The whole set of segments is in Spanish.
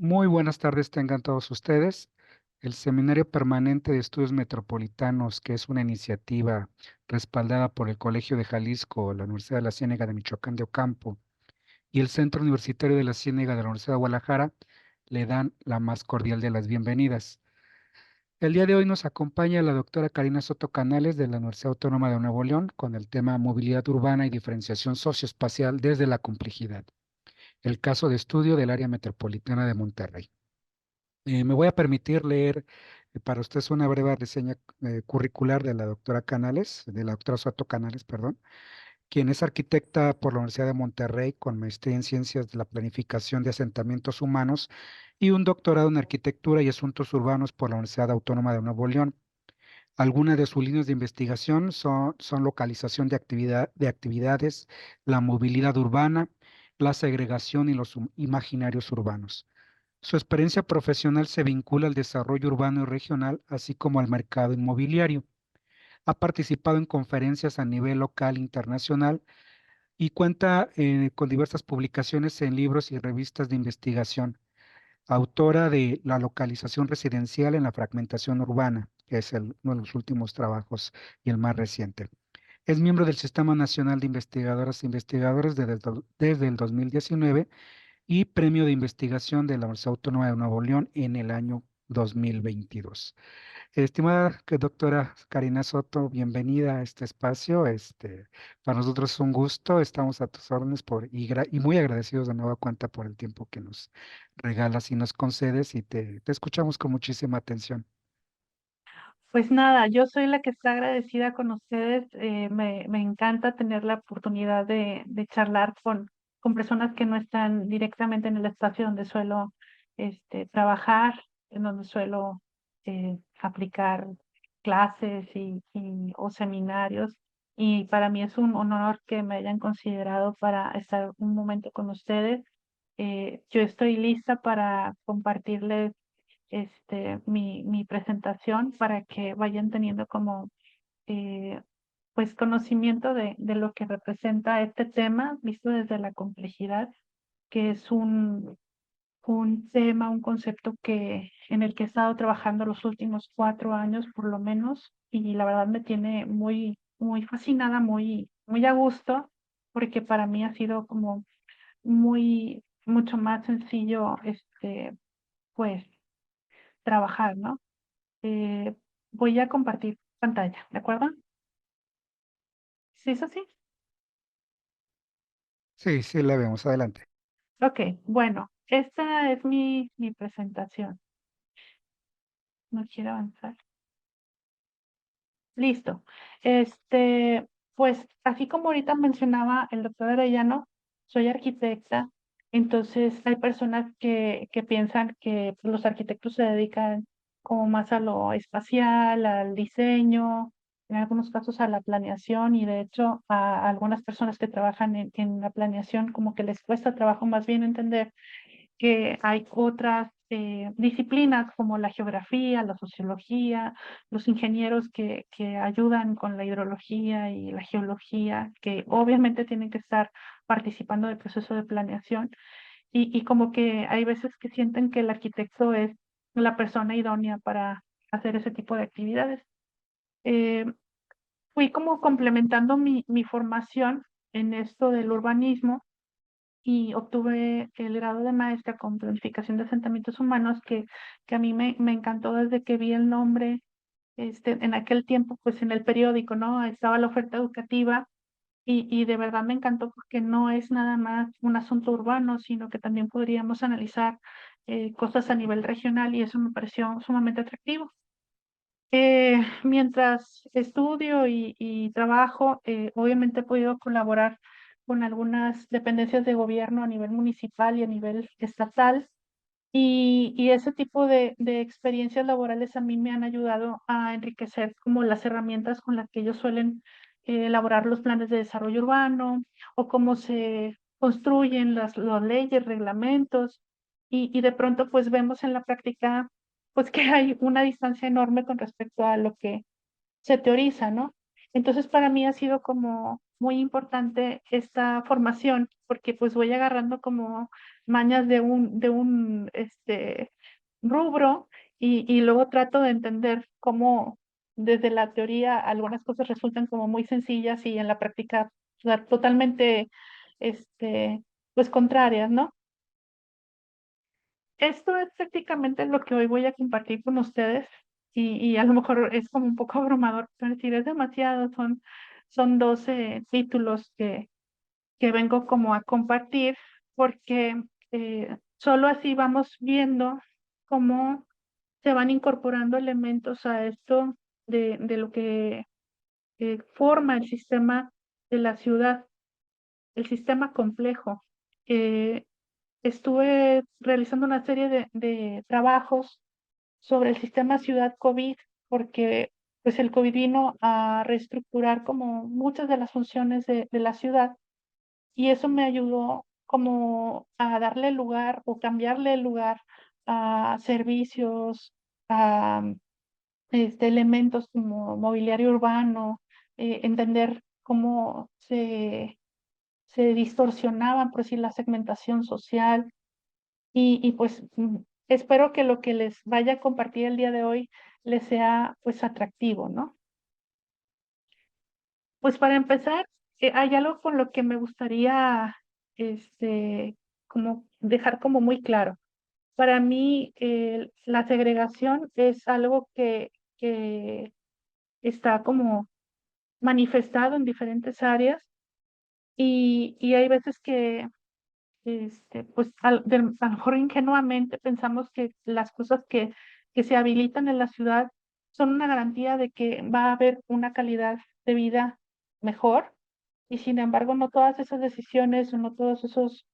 Muy buenas tardes tengan todos ustedes. El Seminario Permanente de Estudios Metropolitanos, que es una iniciativa respaldada por el Colegio de Jalisco, la Universidad de la Ciénega de Michoacán de Ocampo y el Centro Universitario de la Ciénega de la Universidad de Guadalajara, le dan la más cordial de las bienvenidas. El día de hoy nos acompaña la doctora Karina Soto Canales de la Universidad Autónoma de Nuevo León con el tema Movilidad Urbana y Diferenciación Socioespacial desde la Complejidad, el caso de estudio del área metropolitana de Monterrey. Me voy a permitir leer para ustedes una breve reseña curricular de la doctora Canales, de la doctora Soto Canales, perdón, quien es arquitecta por la Universidad de Monterrey con maestría en Ciencias de la Planificación de Asentamientos Humanos y un doctorado en Arquitectura y Asuntos Urbanos por la Universidad Autónoma de Nuevo León. Algunas de sus líneas de investigación son localización de actividades, la movilidad urbana, la segregación y los imaginarios urbanos. Su experiencia profesional se vincula al desarrollo urbano y regional, así como al mercado inmobiliario. Ha participado en conferencias a nivel local e internacional y cuenta con diversas publicaciones en libros y revistas de investigación. Autora de La localización residencial en la fragmentación urbana, que es uno de los últimos trabajos y el más reciente. Es miembro del Sistema Nacional de Investigadoras e Investigadores desde el 2019 y Premio de Investigación de la Universidad Autónoma de Nuevo León en el año 2022. Estimada doctora Karina Soto, bienvenida a este espacio. Para nosotros es un gusto, estamos a tus órdenes y muy agradecidos de nueva cuenta por el tiempo que nos regalas y nos concedes y te escuchamos con muchísima atención. Pues nada, yo soy la que está agradecida con ustedes. Me encanta tener la oportunidad de charlar con personas que no están directamente en el espacio donde suelo trabajar, en donde suelo aplicar clases o seminarios. Y para mí es un honor que me hayan considerado para estar un momento con ustedes. Yo estoy lista para compartirles mi presentación para que vayan teniendo como pues conocimiento de lo que representa este tema visto desde la complejidad, que es un tema, un concepto en el que he estado trabajando los últimos 4 años por lo menos, y la verdad me tiene muy fascinada, muy a gusto, porque para mí ha sido como mucho más sencillo pues trabajar, ¿no? Eh, Voy a compartir pantalla, ¿de acuerdo? ¿Sí es así? Sí, sí, la vemos, adelante. Ok, bueno, esta es mi presentación. No quiero avanzar. Listo. Pues así como ahorita mencionaba el doctor Arellano, soy arquitecta, entonces hay personas que piensan que pues, los arquitectos se dedican como más a lo espacial, al diseño, en algunos casos a la planeación, y de hecho a algunas personas que trabajan en la planeación como que les cuesta trabajo más bien entender que hay otras disciplinas como la geografía, la sociología, los ingenieros que ayudan con la hidrología y la geología, que obviamente tienen que estar participando del proceso de planeación, y como que hay veces que sienten que el arquitecto es la persona idónea para hacer ese tipo de actividades. Eh, Fui como complementando mi formación en esto del urbanismo y obtuve el grado de maestra con planificación de asentamientos humanos, que a mí me encantó desde que vi el nombre, en aquel tiempo, pues en el periódico, ¿no? Estaba la oferta educativa, y de verdad me encantó porque no es nada más un asunto urbano, sino que también podríamos analizar cosas a nivel regional, y eso me pareció sumamente atractivo. Mientras estudio y trabajo, obviamente he podido colaborar con algunas dependencias de gobierno a nivel municipal y a nivel estatal, y ese tipo de experiencias laborales a mí me han ayudado a enriquecer como las herramientas con las que ellos suelen elaborar los planes de desarrollo urbano, o cómo se construyen las leyes, reglamentos, y de pronto pues vemos en la práctica pues que hay una distancia enorme con respecto a lo que se teoriza, ¿no? Entonces para mí ha sido como muy importante esta formación, porque pues voy agarrando como mañas de un rubro y luego trato de entender cómo desde la teoría algunas cosas resultan como muy sencillas y en la práctica o sea, totalmente, este, pues contrarias, ¿no? Esto es prácticamente lo que hoy voy a compartir con ustedes y a lo mejor es como un poco abrumador, pero decir, es demasiado, son 12 títulos que vengo como a compartir porque solo así vamos viendo cómo se van incorporando elementos a esto de lo que forma el sistema de la ciudad, el sistema complejo. Eh, Estuve realizando una serie de trabajos sobre el sistema ciudad COVID, porque pues el COVID vino a reestructurar como muchas de las funciones de la ciudad y eso me ayudó como a darle lugar o cambiarle el lugar a servicios, a elementos como mobiliario urbano, entender cómo se distorsionaban, por decir, la segmentación social y pues espero que lo que les vaya a compartir el día de hoy les sea pues atractivo, ¿no? Pues para empezar, hay algo con lo que me gustaría como dejar como muy claro. Para mí, la segregación es algo que está como manifestado en diferentes áreas y hay veces que pues a lo mejor ingenuamente pensamos que las cosas que se habilitan en la ciudad son una garantía de que va a haber una calidad de vida mejor y sin embargo no todas esas decisiones o no todos esos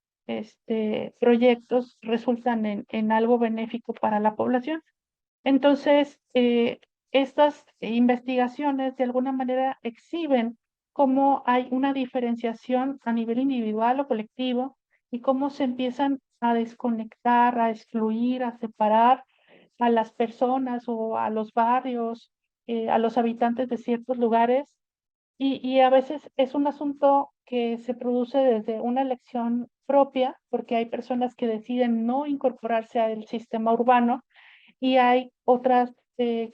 proyectos resultan en algo benéfico para la población. Entonces, estas investigaciones de alguna manera exhiben cómo hay una diferenciación a nivel individual o colectivo y cómo se empiezan a desconectar, a excluir, a separar a las personas o a los barrios, a los habitantes de ciertos lugares. Y a veces es un asunto que se produce desde una elección propia, porque hay personas que deciden no incorporarse al sistema urbano y hay otras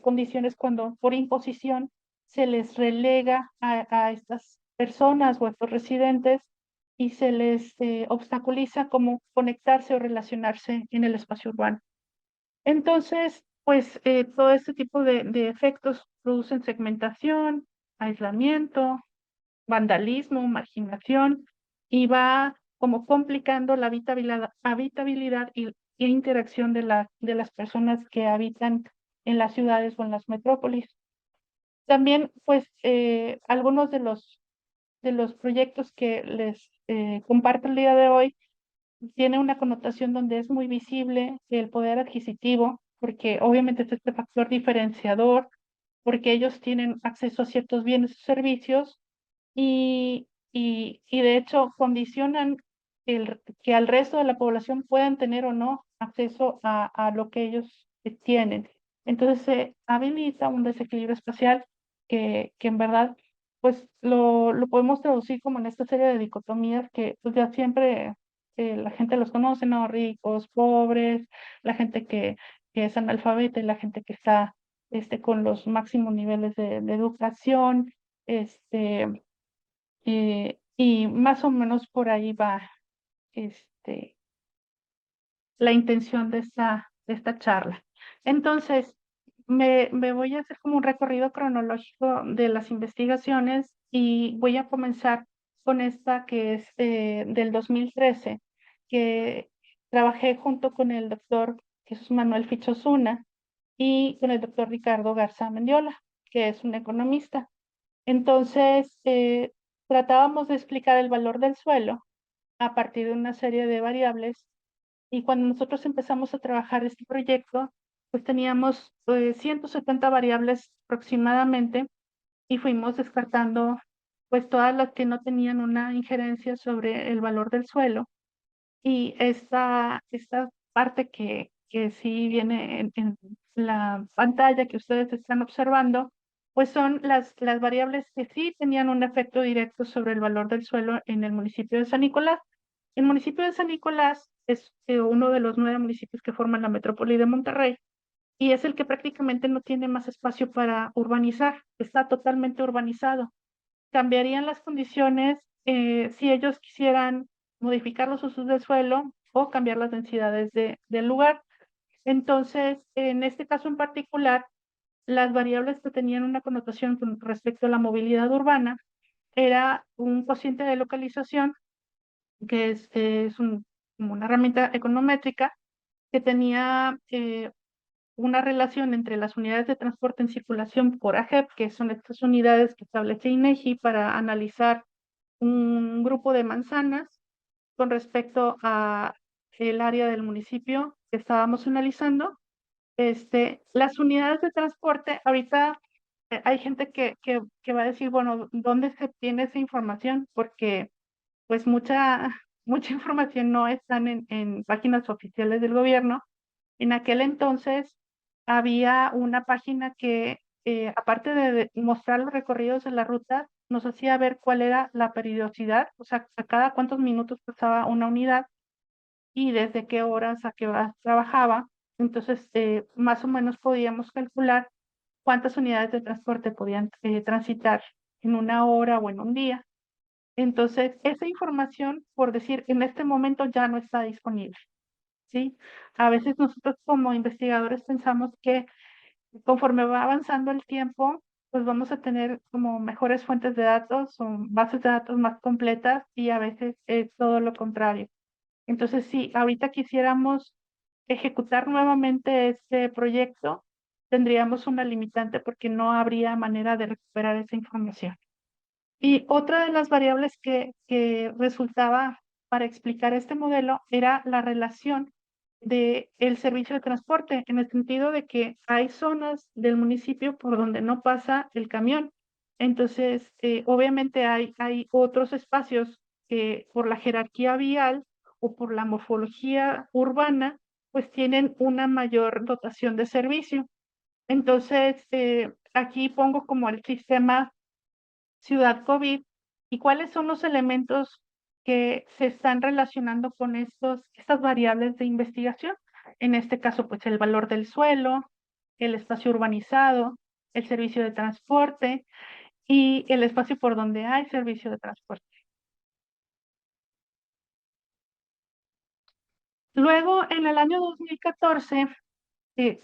condiciones cuando por imposición se les relega a estas personas o a estos residentes y se les obstaculiza cómo conectarse o relacionarse en el espacio urbano. Entonces, pues todo este tipo de efectos producen segmentación, aislamiento, vandalismo, marginación y va como complicando la habitabilidad y interacción de las personas que habitan en las ciudades o en las metrópolis. También, pues, algunos de los proyectos que les comparto el día de hoy tiene una connotación donde es muy visible el poder adquisitivo, porque obviamente es este factor diferenciador, porque ellos tienen acceso a ciertos bienes y servicios y de hecho condicionan que al resto de la población puedan tener o no acceso a lo que ellos tienen. Entonces se habilita un desequilibrio espacial que en verdad pues lo podemos traducir como en esta serie de dicotomías que pues ya siempre la gente los conoce, ¿no? Ricos, pobres, la gente que es analfabeta y la gente que está con los máximos niveles de educación, este, y más o menos por ahí va este, la intención de esta charla. Entonces, me voy a hacer como un recorrido cronológico de las investigaciones y voy a comenzar con esta que es del 2013, que trabajé junto con el doctor Jesús Manuel Fichosuna y con el doctor Ricardo Garza Mendiola, que es un economista. Entonces, tratábamos de explicar el valor del suelo a partir de una serie de variables y cuando nosotros empezamos a trabajar este proyecto, pues teníamos 170 variables aproximadamente y fuimos descartando pues todas las que no tenían una injerencia sobre el valor del suelo y esta parte que sí viene en la pantalla que ustedes están observando pues son las variables que sí tenían un efecto directo sobre el valor del suelo en el municipio de San Nicolás. El municipio de San Nicolás es uno de los 9 municipios que forman la metrópoli de Monterrey y es el que prácticamente no tiene más espacio para urbanizar, está totalmente urbanizado. Cambiarían las condiciones si ellos quisieran modificar los usos del suelo o cambiar las densidades del lugar. Entonces, en este caso en particular, las variables que tenían una connotación con respecto a la movilidad urbana era un cociente de localización, que es como una herramienta econométrica que tenía una relación entre las unidades de transporte en circulación por AGEP, que son estas unidades que establece INEGI para analizar un grupo de manzanas con respecto a el área del municipio que estábamos analizando. Las unidades de transporte, ahorita hay gente que va a decir, bueno, ¿dónde se obtiene esa información? Porque pues mucha información no están en páginas oficiales del gobierno. En aquel entonces había una página que, aparte de mostrar los recorridos de la ruta, nos hacía ver cuál era la periodicidad, o sea, a cada cuántos minutos pasaba una unidad y desde qué horas a qué horas trabajaba. Entonces, más o menos podíamos calcular cuántas unidades de transporte podían transitar en una hora o en un día. Entonces, esa información, por decir, en este momento ya no está disponible, ¿sí? A veces nosotros como investigadores pensamos que conforme va avanzando el tiempo, pues vamos a tener como mejores fuentes de datos o bases de datos más completas y a veces es todo lo contrario. Entonces, si ahorita quisiéramos ejecutar nuevamente este proyecto, tendríamos una limitante porque no habría manera de recuperar esa información. Y otra de las variables que resultaba para explicar este modelo era la relación de el servicio de transporte, en el sentido de que hay zonas del municipio por donde no pasa el camión. Entonces, obviamente hay otros espacios que por la jerarquía vial o por la morfología urbana, pues tienen una mayor dotación de servicio. Entonces, aquí pongo como el sistema Ciudad COVID y cuáles son los elementos que se están relacionando con estas variables de investigación. En este caso, pues el valor del suelo, el espacio urbanizado, el servicio de transporte y el espacio por donde hay servicio de transporte. Luego, en el año 2014,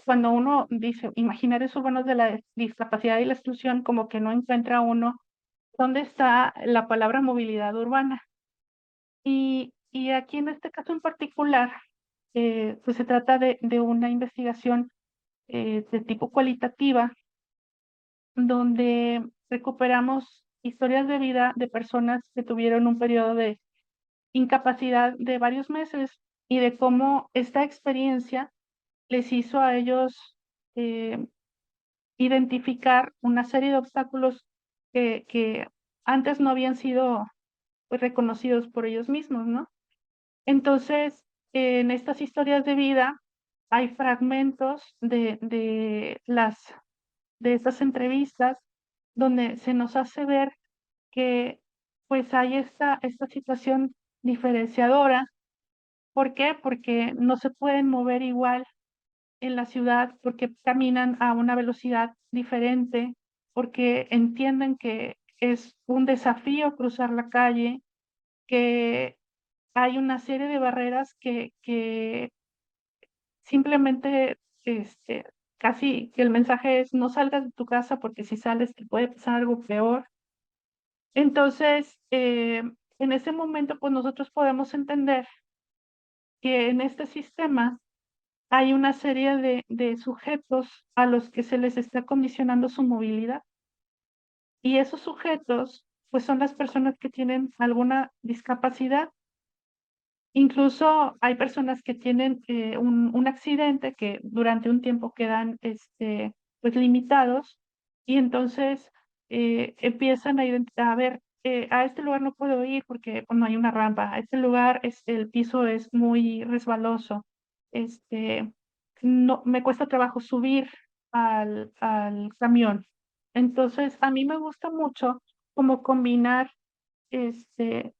cuando uno dice imaginarios urbanos de la discapacidad y la exclusión, como que no encuentra uno dónde está la palabra movilidad urbana. Y aquí en este caso en particular, pues se trata de una investigación de tipo cualitativa, donde recuperamos historias de vida de personas que tuvieron un periodo de incapacidad de varios meses y de cómo esta experiencia les hizo a ellos eh, identificar una serie de obstáculos que antes no habían sido pues, reconocidos por ellos mismos, ¿no? Entonces, en estas historias de vida hay fragmentos de estas entrevistas donde se nos hace ver que pues hay esta situación diferenciadora. ¿Por qué? Porque no se pueden mover igual en la ciudad, porque caminan a una velocidad diferente, porque entienden que es un desafío cruzar la calle, que hay una serie de barreras que simplemente casi que el mensaje es no salgas de tu casa porque si sales te puede pasar algo peor. Entonces, en ese momento, pues nosotros podemos entender que en este sistema hay una serie de sujetos a los que se les está condicionando su movilidad. Y esos sujetos, pues son las personas que tienen alguna discapacidad. Incluso hay personas que tienen un accidente que durante un tiempo quedan pues limitados y entonces empiezan a ver, a este lugar no puedo ir porque pues, no hay una rampa, a este lugar el piso es muy resbaloso, no, me cuesta trabajo subir al camión. Entonces, a mí me gusta mucho como combinar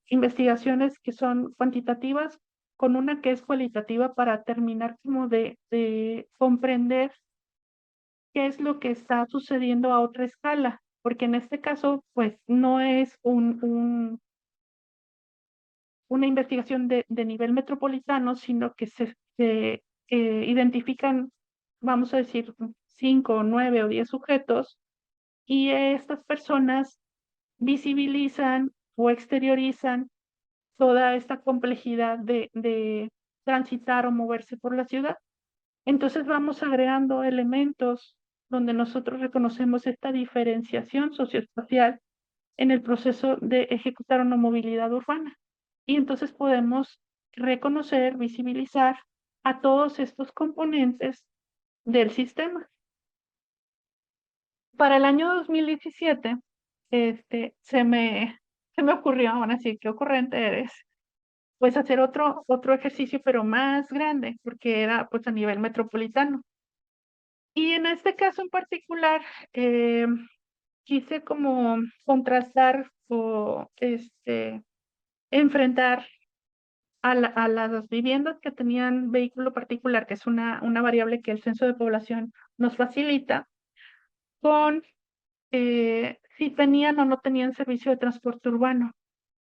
investigaciones que son cuantitativas con una que es cualitativa para terminar como de comprender qué es lo que está sucediendo a otra escala, porque en este caso, pues no es una investigación de nivel metropolitano, sino que se identifican, vamos a decir, 5, 9 o 10 sujetos, y estas personas visibilizan o exteriorizan toda esta complejidad de transitar o moverse por la ciudad. Entonces vamos agregando elementos donde nosotros reconocemos esta diferenciación socioespacial en el proceso de ejecutar una movilidad urbana. Y entonces podemos reconocer, visibilizar a todos estos componentes del sistema. Para el año 2017, se me ocurrió, aún así, qué ocurrente eres, pues hacer otro ejercicio, pero más grande, porque era pues a nivel metropolitano. Y en este caso en particular, quise como contrastar o enfrentar a las viviendas que tenían vehículo particular, que es una variable que el censo de población nos facilita, con si tenían o no tenían servicio de transporte urbano,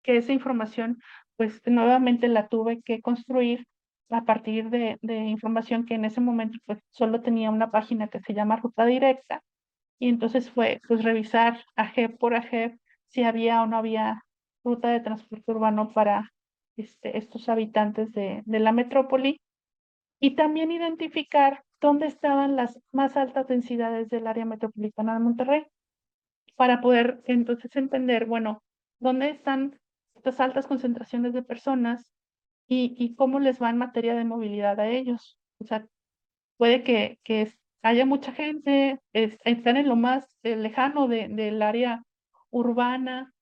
que esa información, pues nuevamente la tuve que construir a partir de información que en ese momento pues solo tenía una página que se llama Ruta Directa, y entonces fue pues revisar AGEP por AGEP si había o no había ruta de transporte urbano para estos habitantes de la metrópoli, y también identificar dónde estaban las más altas densidades del área metropolitana de Monterrey para poder entonces entender, bueno, dónde están estas altas concentraciones de personas y cómo les va en materia de movilidad a ellos. O sea, puede que haya mucha gente, están en lo más lejano del área urbana,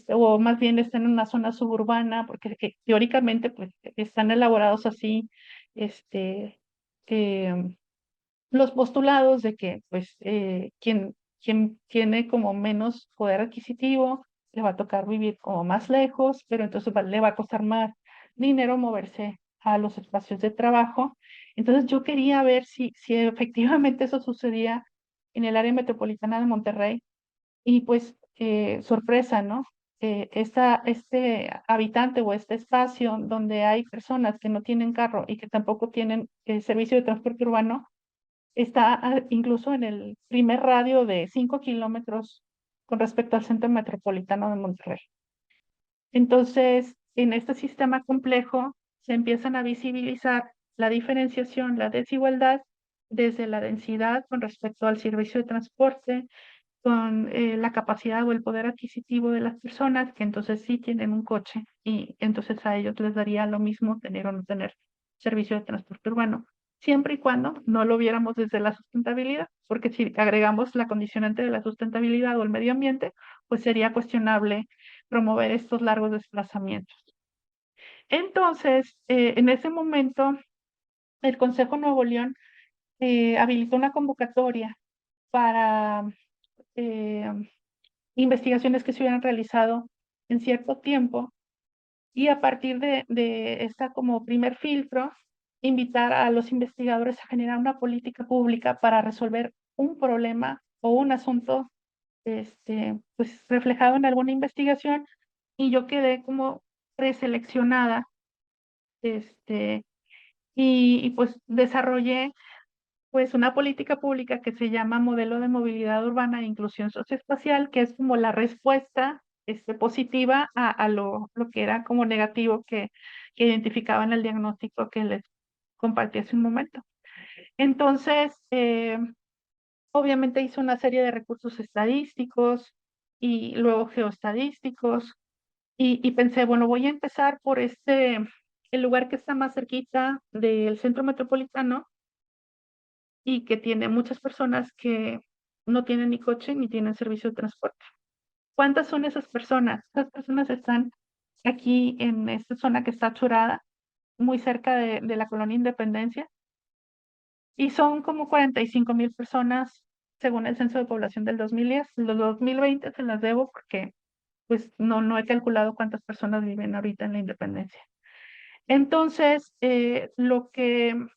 o más bien están en una zona suburbana, porque teóricamente pues están elaborados así, este, eh, los postulados de que pues quien tiene como menos poder adquisitivo le va a tocar vivir como más lejos, pero entonces le va a costar más dinero moverse a los espacios de trabajo. Entonces yo quería ver si efectivamente eso sucedía en el área metropolitana de Monterrey, y pues sorpresa, ¿no? Este habitante o este espacio donde hay personas que no tienen carro y que tampoco tienen servicio de transporte urbano, está incluso en el primer radio de 5 kilómetros con respecto al centro metropolitano de Monterrey. Entonces, en este sistema complejo se empiezan a visibilizar la diferenciación, la desigualdad, desde la densidad con respecto al servicio de transporte, con la capacidad o el poder adquisitivo de las personas, que entonces sí tienen un coche, y entonces a ellos les daría lo mismo tener o no tener servicio de transporte urbano, siempre y cuando no lo viéramos desde la sustentabilidad, porque si agregamos la condicionante de la sustentabilidad o el medio ambiente, pues sería cuestionable promover estos largos desplazamientos. Entonces, en ese momento, el Consejo Nuevo León habilitó una convocatoria para eh, investigaciones que se hubieran realizado en cierto tiempo, y a partir de esta como primer filtro, invitar a los investigadores a generar una política pública para resolver un problema o un asunto pues reflejado en alguna investigación, y yo quedé como preseleccionada, este, y pues desarrollé pues una política pública que se llama Modelo de Movilidad Urbana e Inclusión Socioespacial, que es como la respuesta positiva a lo que era como negativo que identificaba en el diagnóstico que les compartí hace un momento. Entonces, obviamente hice una serie de recursos estadísticos y luego geoestadísticos, y pensé, bueno, voy a empezar por el lugar que está más cerquita del centro metropolitano y que tiene muchas personas que no tienen ni coche ni tienen servicio de transporte. ¿Cuántas son esas personas? Esas personas están aquí en esta zona que está churada, muy cerca de la colonia Independencia, y son como 45,000 personas según el Censo de Población del 2010. Los 2020 se las debo porque pues no he calculado cuántas personas viven ahorita en la Independencia. Entonces, lo que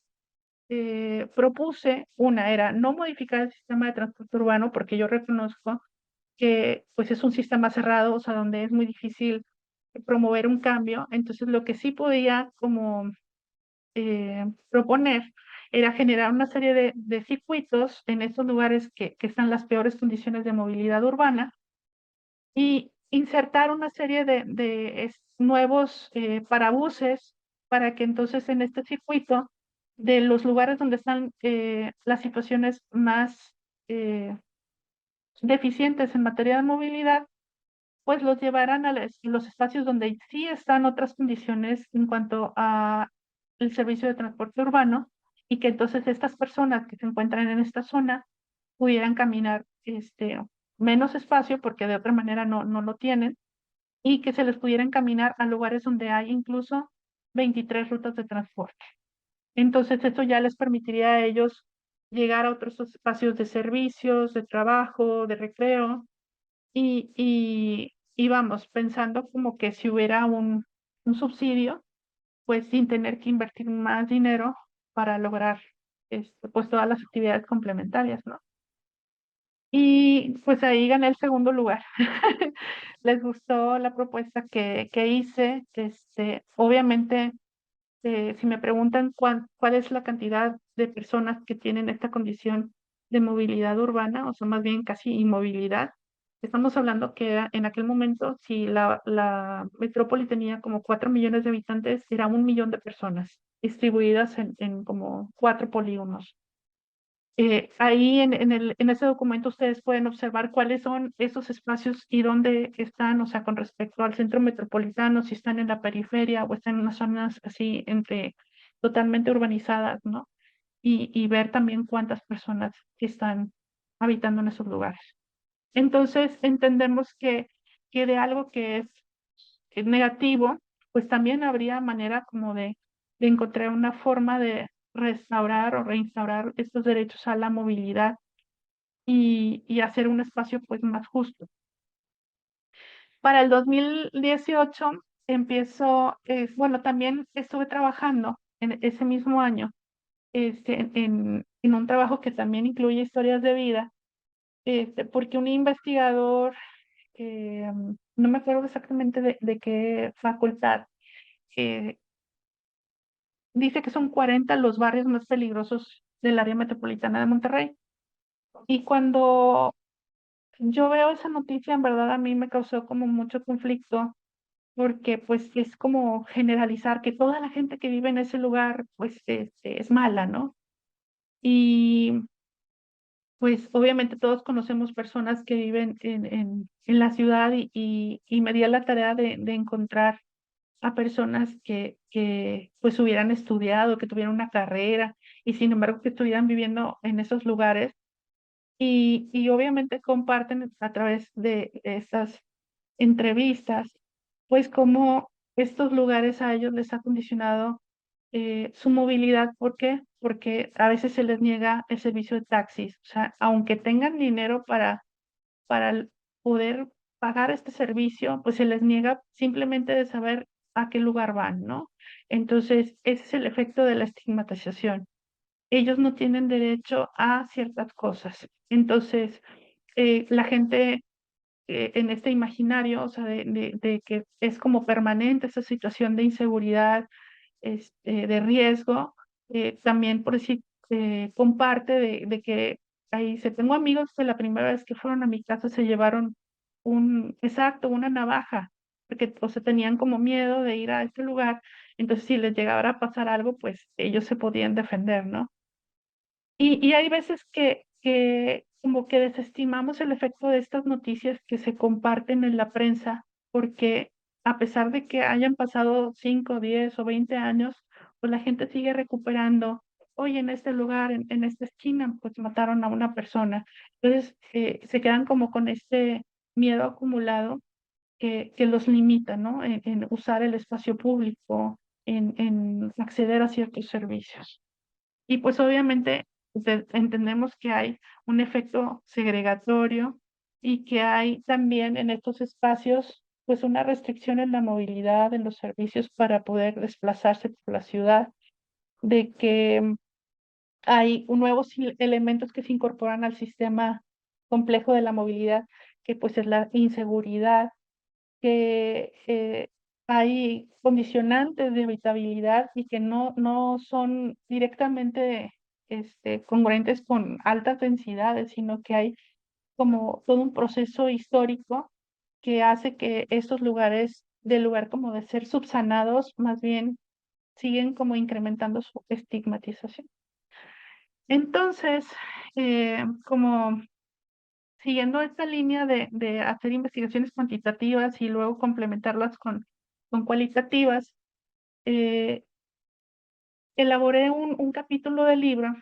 propuse, una era no modificar el sistema de transporte urbano, porque yo reconozco que pues es un sistema cerrado, o sea, donde es muy difícil promover un cambio. Entonces, lo que sí podía como proponer era generar una serie de circuitos en estos lugares que están las peores condiciones de movilidad urbana y insertar una serie de nuevos parabuses para que entonces en este circuito de los lugares donde están las situaciones más deficientes en materia de movilidad, pues los llevarán a los espacios donde sí están otras condiciones en cuanto a el servicio de transporte urbano y que entonces estas personas que se encuentran en esta zona pudieran caminar menos espacio porque de otra manera no lo tienen y que se les pudiera encaminar a lugares donde hay incluso 23 rutas de transporte. Entonces, eso ya les permitiría a ellos llegar a otros espacios de servicios, de trabajo, de recreo, y vamos, pensando como que si hubiera un subsidio, pues sin tener que invertir más dinero para lograr pues todas las actividades complementarias, ¿no? Y pues ahí gané el segundo lugar. Les gustó la propuesta que hice. Obviamente, si me preguntan cuál es la cantidad de personas que tienen esta condición de movilidad urbana, o sea, más bien casi inmovilidad, estamos hablando que en aquel momento, si la metrópoli tenía como 4 millones de habitantes, era 1 millón de personas distribuidas en como 4 polígonos. Ahí en ese documento ustedes pueden observar cuáles son esos espacios y dónde están, o sea, con respecto al centro metropolitano, si están en la periferia o están en unas zonas así entre totalmente urbanizadas, ¿no? Y ver también cuántas personas están habitando en esos lugares. Entonces, entendemos que de algo que es negativo, pues también habría manera como de encontrar una forma de restaurar o reinstaurar estos derechos a la movilidad y hacer un espacio pues más justo. Para el 2018 empiezo, bueno, también estuve trabajando en ese mismo año en un trabajo que también incluye historias de vida, porque un investigador, no me acuerdo exactamente de qué facultad, eh, dice que son 40 los barrios más peligrosos del área metropolitana de Monterrey. Y cuando yo veo esa noticia, en verdad a mí me causó como mucho conflicto, porque pues es como generalizar que toda la gente que vive en ese lugar pues es mala, ¿no? Y pues obviamente todos conocemos personas que viven en la ciudad y me di a la tarea de encontrar a personas que pues hubieran estudiado, que tuvieran una carrera y sin embargo que estuvieran viviendo en esos lugares y obviamente comparten a través de estas entrevistas, pues cómo estos lugares a ellos les ha condicionado su movilidad. ¿Por qué? Porque a veces se les niega el servicio de taxis. O sea, aunque tengan dinero para poder pagar este servicio, pues se les niega simplemente de saber a qué lugar van, ¿no? Entonces, ese es el efecto de la estigmatización. Ellos no tienen derecho a ciertas cosas. Entonces, la gente en este imaginario, o sea, de que es como permanente esa situación de inseguridad, de riesgo, también por decir, comparte de que ahí se tengo amigos que la primera vez que fueron a mi casa se llevaron una navaja, porque o sea, tenían como miedo de ir a este lugar, entonces si les llegara a pasar algo, pues ellos se podían defender, ¿no? Y hay veces que como que desestimamos el efecto de estas noticias que se comparten en la prensa, porque a pesar de que hayan pasado 5, 10 o 20 años, pues la gente sigue recuperando. Oye, en este lugar, en esta esquina, pues mataron a una persona. Entonces, se quedan como con este miedo acumulado que los limita, ¿no? En usar el espacio público, en acceder a ciertos servicios. Y pues obviamente entendemos que hay un efecto segregatorio y que hay también en estos espacios pues una restricción en la movilidad, en los servicios para poder desplazarse por la ciudad, de que hay nuevos elementos que se incorporan al sistema complejo de la movilidad, que pues es la inseguridad, que hay condicionantes de habitabilidad y que no son directamente congruentes con altas densidades, sino que hay como todo un proceso histórico que hace que estos lugares, del lugar como de ser subsanados, más bien siguen como incrementando su estigmatización. Entonces, como siguiendo esta línea de hacer investigaciones cuantitativas y luego complementarlas con cualitativas, eh, elaboré un capítulo del libro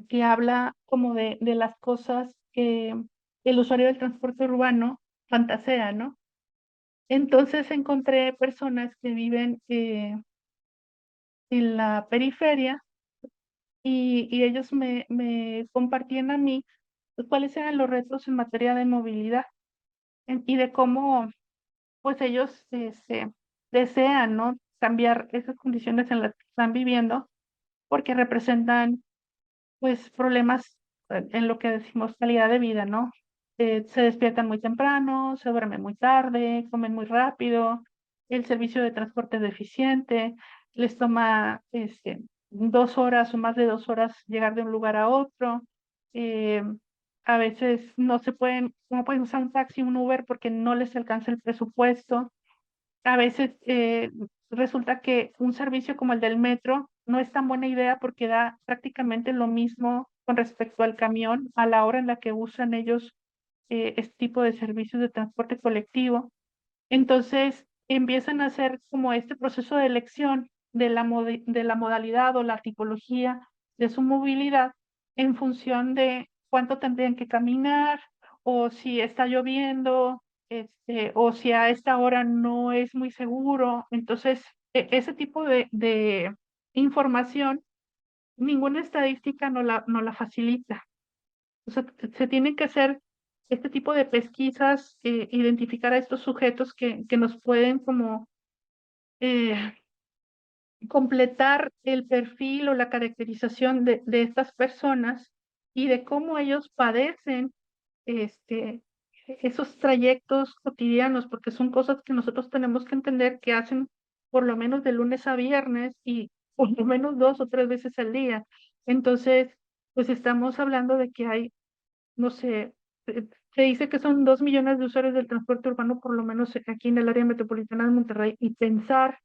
que habla como de las cosas que el usuario del transporte urbano fantasea, ¿no? Entonces encontré personas que viven en la periferia y ellos me compartían a mí pues, cuáles eran los retos en materia de movilidad y de cómo pues ellos desean, ¿no? Cambiar esas condiciones en las que están viviendo porque representan pues problemas en lo que decimos calidad de vida, ¿no? Se despiertan muy temprano, se duermen muy tarde, comen muy rápido, el servicio de transporte es deficiente, les toma 2 horas o más de 2 horas llegar de un lugar a otro. eh, a veces no pueden usar un taxi, un Uber porque no les alcanza el presupuesto. A veces resulta que un servicio como el del metro no es tan buena idea porque da prácticamente lo mismo con respecto al camión a la hora en la que usan ellos este tipo de servicios de transporte colectivo. Entonces empiezan a hacer como este proceso de elección de la modalidad o la tipología de su movilidad en función de cuánto tendrían que caminar o si está lloviendo, o si a esta hora no es muy seguro. Entonces, ese tipo de información, ninguna estadística no la facilita. O sea, se tienen que hacer este tipo de pesquisas, identificar a estos sujetos que nos pueden como eh, completar el perfil o la caracterización de estas personas y de cómo ellos padecen este, esos trayectos cotidianos, porque son cosas que nosotros tenemos que entender que hacen por lo menos de lunes a viernes y por lo menos 2 o 3 veces al día. Entonces, pues estamos hablando de que hay, no sé, se dice que son 2 millones de usuarios del transporte urbano, por lo menos aquí en el área metropolitana de Monterrey, y pensar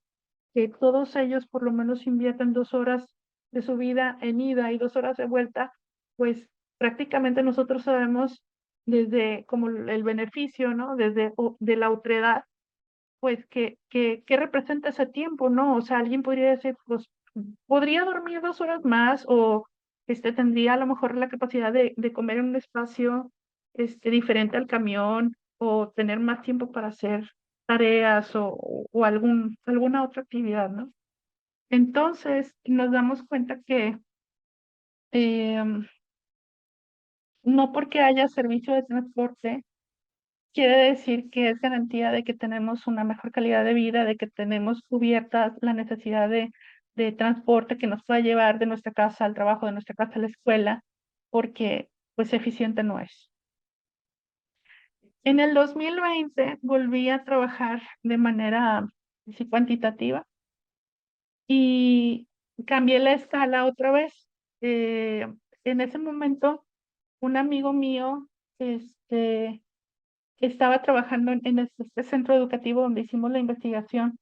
que todos ellos por lo menos invierten 2 horas de su vida en ida y 2 horas de vuelta, pues prácticamente nosotros sabemos desde como el beneficio, ¿no? Desde de la otredad, pues que representa ese tiempo, ¿no? O sea, alguien podría decir, pues podría dormir 2 horas más o tendría a lo mejor la capacidad de comer en un espacio diferente al camión o tener más tiempo para hacer tareas o alguna otra actividad, ¿no? Entonces nos damos cuenta que em, no porque haya servicio de transporte quiere decir que es garantía de que tenemos una mejor calidad de vida, de que tenemos cubierta la necesidad de transporte que nos pueda llevar de nuestra casa al trabajo, de nuestra casa a la escuela, porque pues eficiente no es. En el 2020 volví a trabajar de manera así cuantitativa y cambié la escala otra vez. En ese momento, un amigo mío, estaba trabajando en este centro educativo donde hicimos la investigación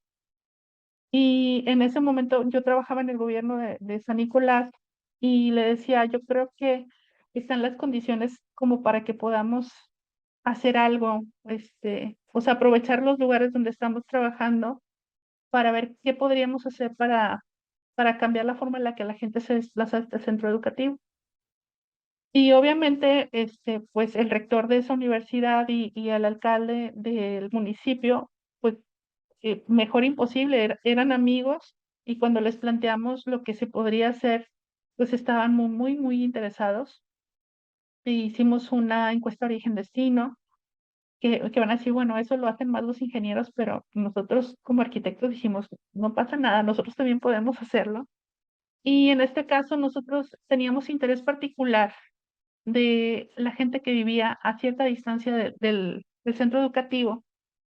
y en ese momento yo trabajaba en el gobierno de San Nicolás y le decía, yo creo que están las condiciones como para que podamos hacer algo, o sea, aprovechar los lugares donde estamos trabajando para ver qué podríamos hacer para cambiar la forma en la que la gente se desplaza a este centro educativo. Y obviamente, pues el rector de esa universidad y el alcalde del municipio, pues mejor imposible, eran amigos y cuando les planteamos lo que se podría hacer, pues estaban muy interesados. E hicimos una encuesta de origen-destino, que van a decir, bueno, eso lo hacen más los ingenieros, pero nosotros como arquitectos dijimos, no pasa nada, nosotros también podemos hacerlo. Y en este caso nosotros teníamos interés particular de la gente que vivía a cierta distancia del centro educativo,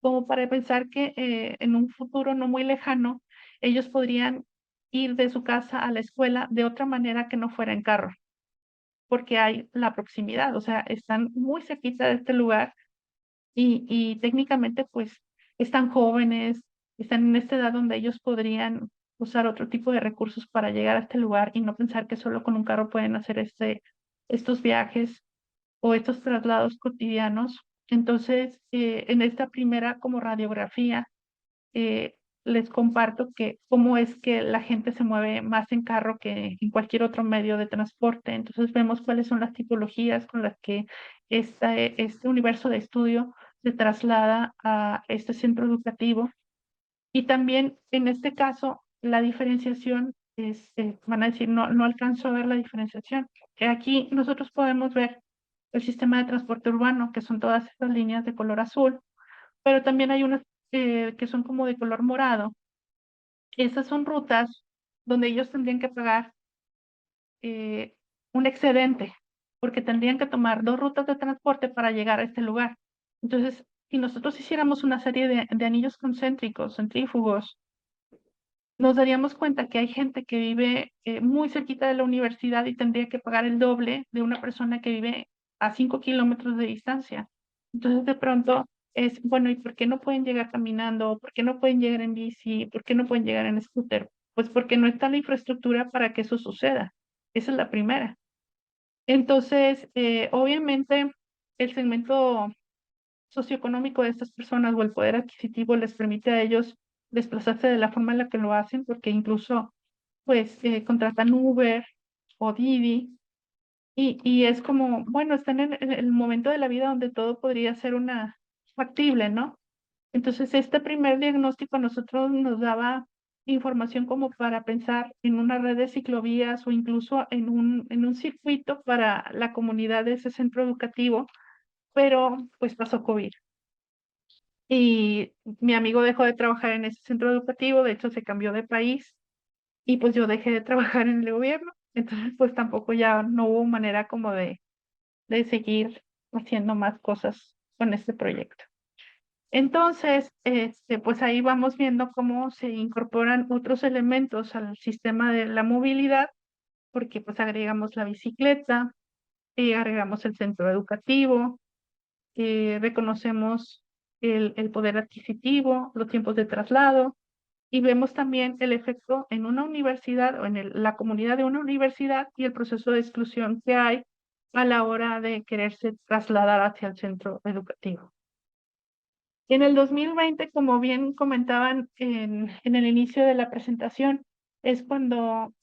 como para pensar que en un futuro no muy lejano, ellos podrían ir de su casa a la escuela de otra manera que no fuera en carro, porque hay la proximidad, o sea, están muy cerquita de este lugar y técnicamente pues están jóvenes, están en esta edad donde ellos podrían usar otro tipo de recursos para llegar a este lugar y no pensar que solo con un carro pueden hacer estos viajes o estos traslados cotidianos. Entonces, en esta primera como radiografía, eh, les comparto que cómo es que la gente se mueve más en carro que en cualquier otro medio de transporte. Entonces vemos cuáles son las tipologías con las que este universo de estudio se traslada a este centro educativo. Y también en este caso, la diferenciación es, van a decir, no alcanzo a ver la diferenciación. Aquí nosotros podemos ver el sistema de transporte urbano, que son todas estas líneas de color azul, pero también hay unas que son como de color morado. Esas son rutas donde ellos tendrían que pagar eh, un excedente, porque tendrían que tomar dos rutas de transporte para llegar a este lugar. Entonces, si nosotros hiciéramos una serie de anillos concéntricos, centrífugos, nos daríamos cuenta que hay gente que vive muy cerquita de la universidad y tendría que pagar el doble de una persona que vive a 5 kilómetros de distancia. Entonces, de pronto es, bueno, ¿y por qué no pueden llegar caminando? ¿Por qué no pueden llegar en bici? ¿Por qué no pueden llegar en scooter? Pues porque no está la infraestructura para que eso suceda. Esa es la primera. Entonces, obviamente, el segmento socioeconómico de estas personas o el poder adquisitivo les permite a ellos desplazarse de la forma en la que lo hacen, porque incluso pues contratan Uber o Didi y es como, bueno, están en el momento de la vida donde todo podría ser una factible, ¿no? Entonces, este primer diagnóstico a nosotros nos daba información como para pensar en una red de ciclovías o incluso en un circuito para la comunidad de ese centro educativo, pero pues pasó COVID. Y mi amigo dejó de trabajar en ese centro educativo, de hecho se cambió de país y pues yo dejé de trabajar en el gobierno, entonces pues tampoco ya no hubo manera como de seguir haciendo más cosas con este proyecto. Entonces, pues ahí vamos viendo cómo se incorporan otros elementos al sistema de la movilidad, porque pues agregamos la bicicleta, agregamos el centro educativo, reconocemos el poder adquisitivo, los tiempos de traslado y vemos también el efecto en una universidad o en la comunidad de una universidad y el proceso de exclusión que hay a la hora de quererse trasladar hacia el centro educativo. En el 2020, como bien comentaban en el inicio de la presentación, es cuando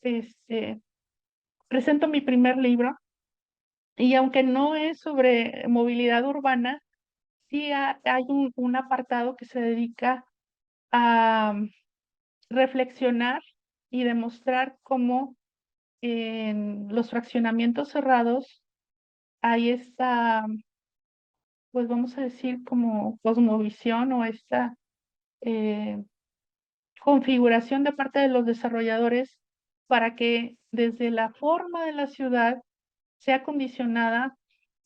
presento mi primer libro y aunque no es sobre movilidad urbana, sí hay un apartado que se dedica a reflexionar y demostrar cómo en los fraccionamientos cerrados hay esta, pues vamos a decir, como cosmovisión o esta eh, configuración de parte de los desarrolladores para que desde la forma de la ciudad sea condicionada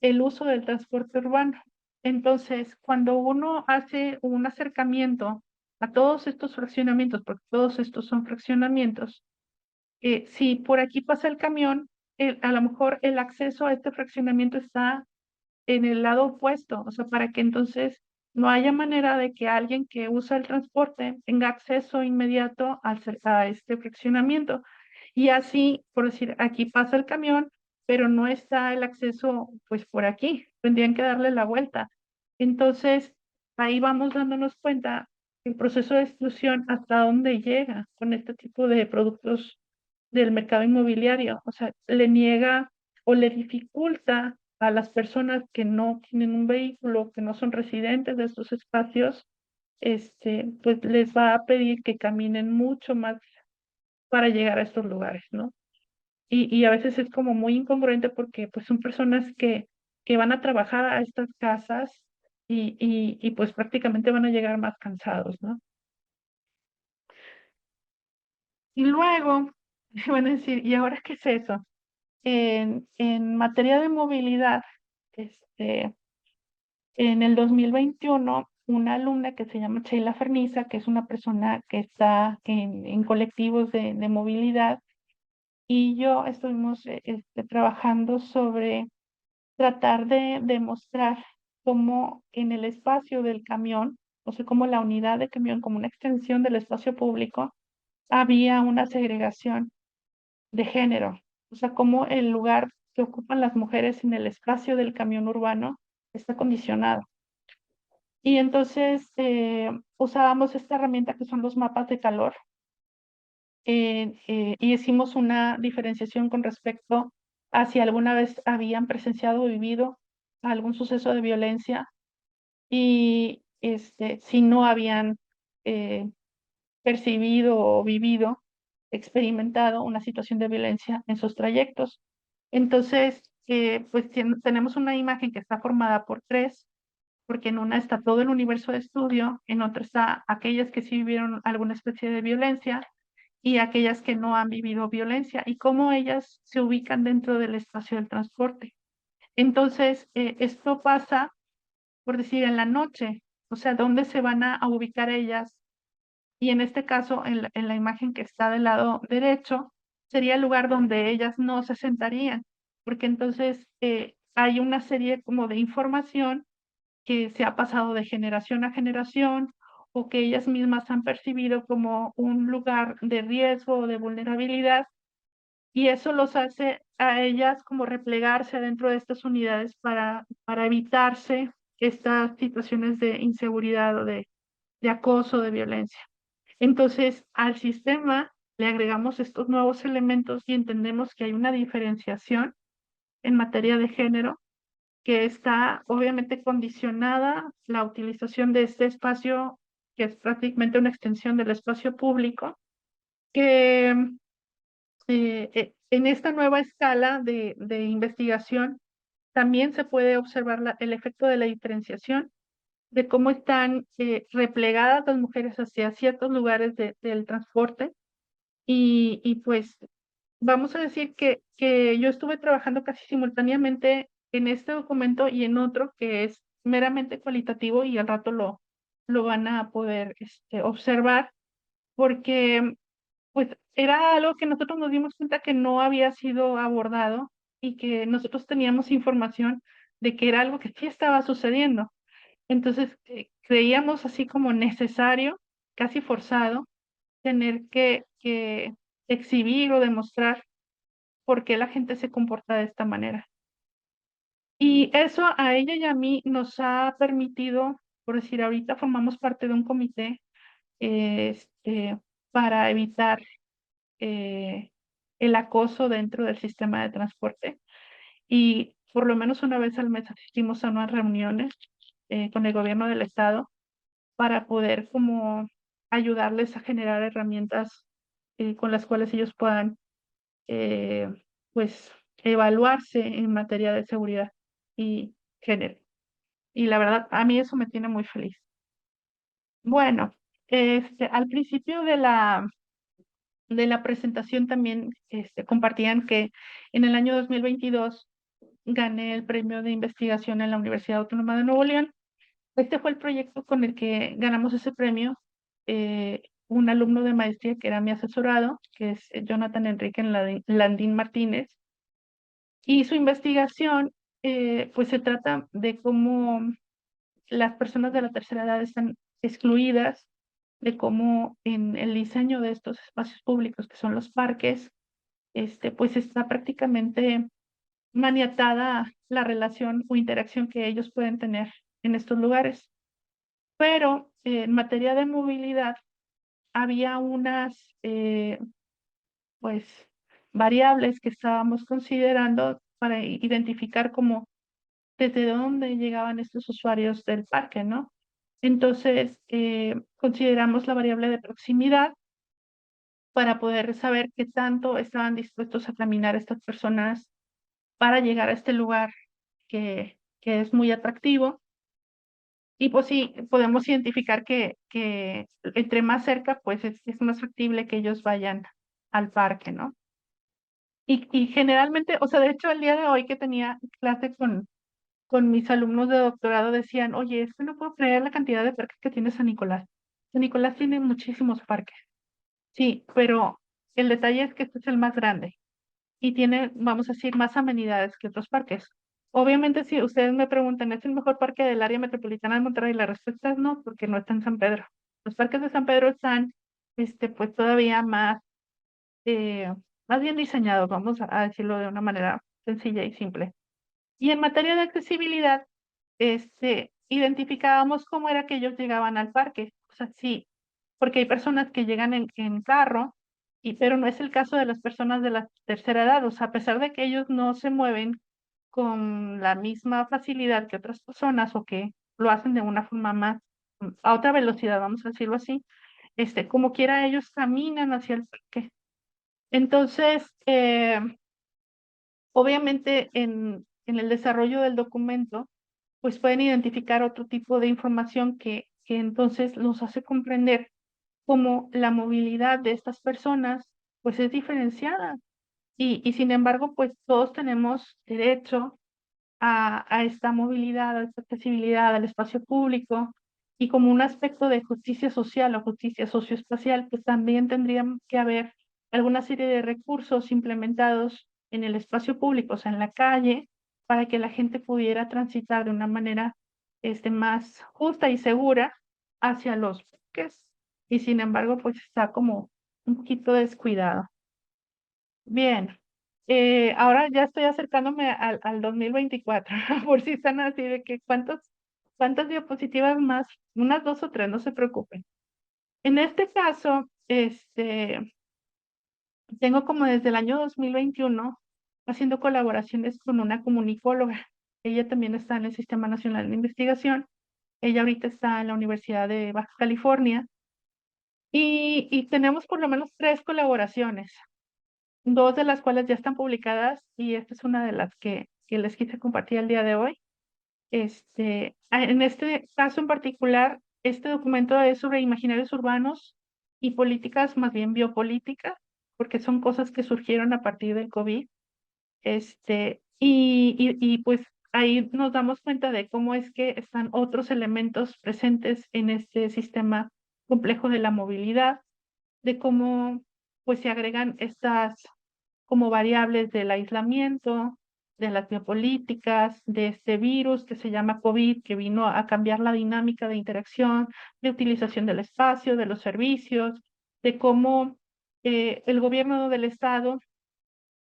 el uso del transporte urbano. Entonces, cuando uno hace un acercamiento a todos estos fraccionamientos, porque todos estos son fraccionamientos, si por aquí pasa el camión, a lo mejor el acceso a este fraccionamiento está en el lado opuesto, o sea, para que entonces no haya manera de que alguien que usa el transporte tenga acceso inmediato a este fraccionamiento. Y así, por decir, aquí pasa el camión, pero no está el acceso, pues por aquí, tendrían que darle la vuelta. Entonces, ahí vamos dándonos cuenta el proceso de exclusión hasta dónde llega con este tipo de productos del mercado inmobiliario. O sea, le niega o le dificulta a las personas que no tienen un vehículo, que no son residentes de estos espacios, pues les va a pedir que caminen mucho más para llegar a estos lugares, ¿no? y a veces es como muy incongruente porque pues son personas que van a trabajar a estas casas y pues prácticamente van a llegar más cansados, ¿no? Y luego van a decir, ¿y ahora qué es eso? En materia de movilidad, este, en el 2021, una alumna que se llama Sheila Ferniza, que es una persona que está en colectivos de movilidad, y yo estuvimos trabajando sobre tratar de demostrar cómo en el espacio del camión, o sea, como la unidad de camión, como una extensión del espacio público, había una segregación de género, o sea, cómo el lugar que ocupan las mujeres en el espacio del camión urbano está condicionado. Y entonces usábamos esta herramienta que son los mapas de calor y hicimos una diferenciación con respecto a si alguna vez habían presenciado o vivido algún suceso de violencia y si no habían eh, percibido o vivido, experimentado una situación de violencia en sus trayectos. Entonces, pues tenemos una imagen que está formada por tres, porque en una está todo el universo de estudio, en otra está aquellas que sí vivieron alguna especie de violencia y aquellas que no han vivido violencia y cómo ellas se ubican dentro del espacio del transporte. Entonces, esto pasa, por decir, en la noche, o sea, ¿dónde se van a ubicar ellas? Y en este caso, en la imagen que está del lado derecho, sería el lugar donde ellas no se sentarían, porque entonces hay una serie como de información que se ha pasado de generación a generación o que ellas mismas han percibido como un lugar de riesgo o de vulnerabilidad y eso los hace a ellas como replegarse dentro de estas unidades para evitarse estas situaciones de inseguridad o de acoso, de violencia. Entonces, al sistema le agregamos estos nuevos elementos y entendemos que hay una diferenciación en materia de género que está obviamente condicionada la utilización de este espacio, que es prácticamente una extensión del espacio público, que en esta nueva escala de investigación también se puede observar el efecto de la diferenciación, de cómo están replegadas las mujeres hacia ciertos lugares del transporte y pues vamos a decir que yo estuve trabajando casi simultáneamente en este documento y en otro que es meramente cualitativo y al rato lo van a poder observar porque pues era algo que nosotros nos dimos cuenta que no había sido abordado y que nosotros teníamos información de que era algo que sí estaba sucediendo. Entonces creíamos así como necesario, casi forzado, tener que exhibir o demostrar por qué la gente se comporta de esta manera. Y eso a ella y a mí nos ha permitido, por decir, ahorita formamos parte de un comité para evitar eh, el acoso dentro del sistema de transporte. Y por lo menos una vez al mes asistimos a unas reuniones con el gobierno del estado para poder como ayudarles a generar herramientas con las cuales ellos puedan eh, pues evaluarse en materia de seguridad y género. Y la verdad, a mí eso me tiene muy feliz. Bueno, al principio de la presentación también compartían que en el año 2022 gané el premio de investigación en la Universidad Autónoma de Nuevo León. Este fue el proyecto con el que ganamos ese premio. Un alumno de maestría que era mi asesorado, que es Jonathan Enrique Landín Martínez, y su investigación, pues se trata de cómo las personas de la tercera edad están excluidas, de cómo en el diseño de estos espacios públicos, que son los parques, pues está prácticamente maniatada la relación o interacción que ellos pueden tener en estos lugares. Pero en materia de movilidad, había unas, pues, variables que estábamos considerando para identificar cómo desde dónde llegaban estos usuarios del parque, ¿no? Entonces, consideramos la variable de proximidad para poder saber qué tanto estaban dispuestos a caminar estas personas para llegar a este lugar que es muy atractivo. Y pues sí, podemos identificar que entre más cerca, pues es más factible que ellos vayan al parque, ¿no? Y generalmente, o sea, de hecho, el día de hoy que tenía clase con mis alumnos de doctorado, decían, oye, es que no puedo creer la cantidad de parques que tiene San Nicolás. San Nicolás tiene muchísimos parques, sí, pero el detalle es que este es el más grande y tiene, vamos a decir, más amenidades que otros parques. Obviamente, si ustedes me preguntan, ¿es el mejor parque del área metropolitana de Monterrey? La respuesta es no, porque no está en San Pedro. Los parques de San Pedro están, pues todavía eh, más bien diseñados, vamos a decirlo de una manera sencilla y simple. Y en materia de accesibilidad, identificábamos cómo era que ellos llegaban al parque. O sea, sí, porque hay personas que llegan en carro, pero no es el caso de las personas de la tercera edad. O sea, a pesar de que ellos no se mueven con la misma facilidad que otras personas o que lo hacen de una forma más, a otra velocidad, vamos a decirlo así, como quiera ellos caminan hacia el parque. Entonces, obviamente en el desarrollo del documento, pues pueden identificar otro tipo de información que entonces nos hace comprender cómo la movilidad de estas personas pues es diferenciada y sin embargo pues todos tenemos derecho a esta movilidad, a esta accesibilidad al espacio público y como un aspecto de justicia social o justicia socioespacial, pues también tendrían que haber alguna serie de recursos implementados en el espacio público, o sea, en la calle, para que la gente pudiera transitar de una manera más justa y segura hacia los parques. Y sin embargo, pues está como un poquito descuidado. Bien, ahora ya estoy acercándome al 2024, por si están así de que cuántas diapositivas más, unas dos o tres, no se preocupen. En este caso, tengo como desde el año 2021 haciendo colaboraciones con una comunicóloga. Ella también está en el Sistema Nacional de Investigación. Ella ahorita está en la Universidad de Baja California y tenemos por lo menos tres colaboraciones, dos de las cuales ya están publicadas y esta es una de las que les quise compartir el día de hoy. En este caso en particular, este documento es sobre imaginarios urbanos y políticas, más bien biopolíticas, porque son cosas que surgieron a partir del COVID. Pues ahí nos damos cuenta de cómo es que están otros elementos presentes en este sistema complejo de la movilidad, de cómo pues se agregan estas como variables del aislamiento, de las biopolíticas, de este virus que se llama COVID, que vino a cambiar la dinámica de interacción, de utilización del espacio, de los servicios, de cómo el gobierno del estado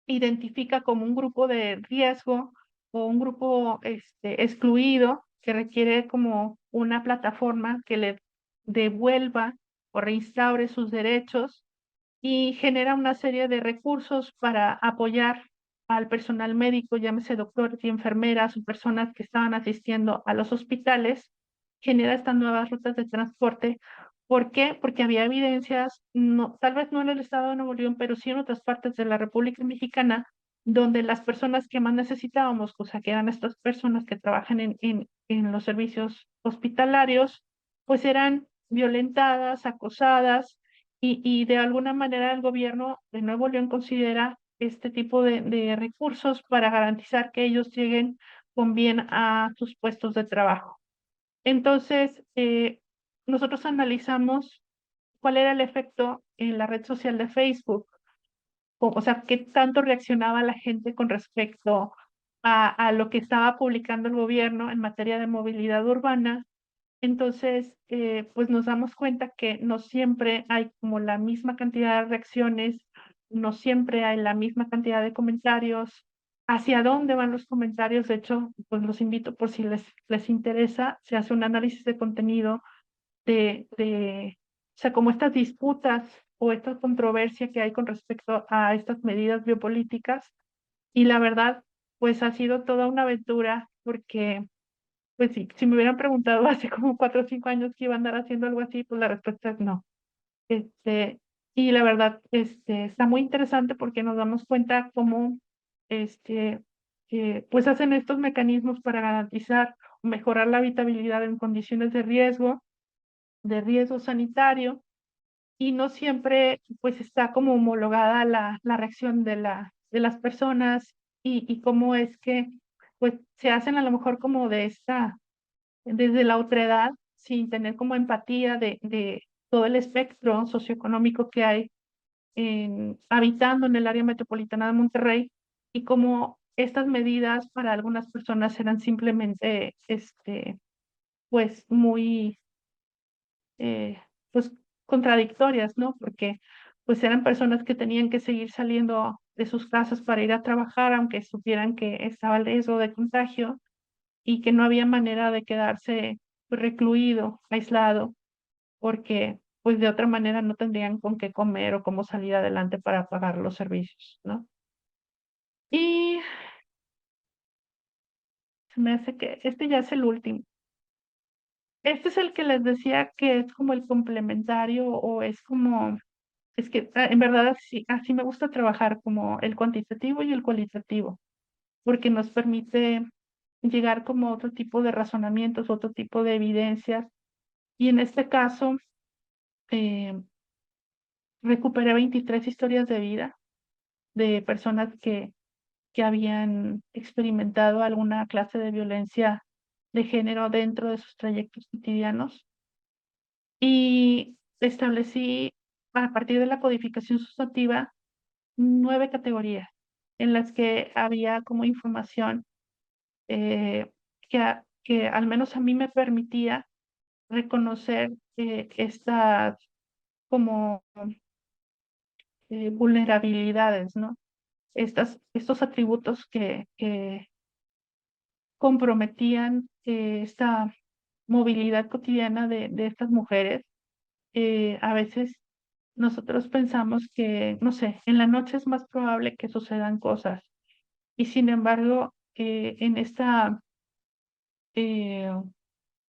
identifica como un grupo de riesgo o un grupo excluido que requiere como una plataforma que le devuelva o reinstaure sus derechos y genera una serie de recursos para apoyar al personal médico, llámese doctores y enfermeras o personas que estaban asistiendo a los hospitales, genera estas nuevas rutas de transporte. ¿Por qué? Porque había evidencias, no, tal vez no en el estado de Nuevo León, pero sí en otras partes de la República Mexicana, donde las personas que más necesitábamos, o sea, que eran estas personas que trabajan en los servicios hospitalarios, pues eran violentadas, acosadas, y de alguna manera el gobierno de Nuevo León considera este tipo de recursos para garantizar que ellos lleguen con bien a sus puestos de trabajo. Entonces, nosotros analizamos cuál era el efecto en la red social de Facebook, o sea, qué tanto reaccionaba la gente con respecto a lo que estaba publicando el gobierno en materia de movilidad urbana. Entonces, pues nos damos cuenta que no siempre hay como la misma cantidad de reacciones, no siempre hay la misma cantidad de comentarios. ¿Hacia dónde van los comentarios? De hecho, pues los invito por si les interesa, se hace un análisis de contenido o sea, como estas disputas o esta controversia que hay con respecto a estas medidas biopolíticas. Y la verdad, pues ha sido toda una aventura porque pues sí, si me hubieran preguntado hace como 4 o 5 años que iba a andar haciendo algo así, pues la respuesta es no. Este, Y la verdad, está muy interesante porque nos damos cuenta cómo, este, pues hacen estos mecanismos para garantizar o mejorar la habitabilidad en condiciones de riesgo sanitario, y no siempre, pues está como homologada la reacción de las personas, y cómo es que, pues se hacen a lo mejor como desde la otredad, sin tener como empatía de todo el espectro socioeconómico que hay habitando en el área metropolitana de Monterrey, y cómo estas medidas para algunas personas eran simplemente, pues muy, eh, pues contradictorias, ¿no? Porque pues eran personas que tenían que seguir saliendo de sus casas para ir a trabajar, aunque supieran que estaba el riesgo de contagio, y que no había manera de quedarse pues, recluido, aislado, porque pues de otra manera no tendrían con qué comer o cómo salir adelante para pagar los servicios, ¿no? Y se me hace que este ya es el último. Este es el que les decía que es como el complementario, o es como, es que en verdad así me gusta trabajar, como el cuantitativo y el cualitativo, porque nos permite llegar como a otro tipo de razonamientos, otro tipo de evidencias. Y en este caso, eh, recuperé 23 historias de vida de personas que habían experimentado alguna clase de violencia de género dentro de sus trayectos cotidianos, y establecí a partir de la codificación sustantiva 9 categorías en las que había como información, que al menos a mí me permitía reconocer estas como vulnerabilidades, ¿no? Estos atributos que comprometían esta movilidad cotidiana de estas mujeres. A veces nosotros pensamos que, no sé, en la noche es más probable que sucedan cosas, y sin embargo, en esta eh,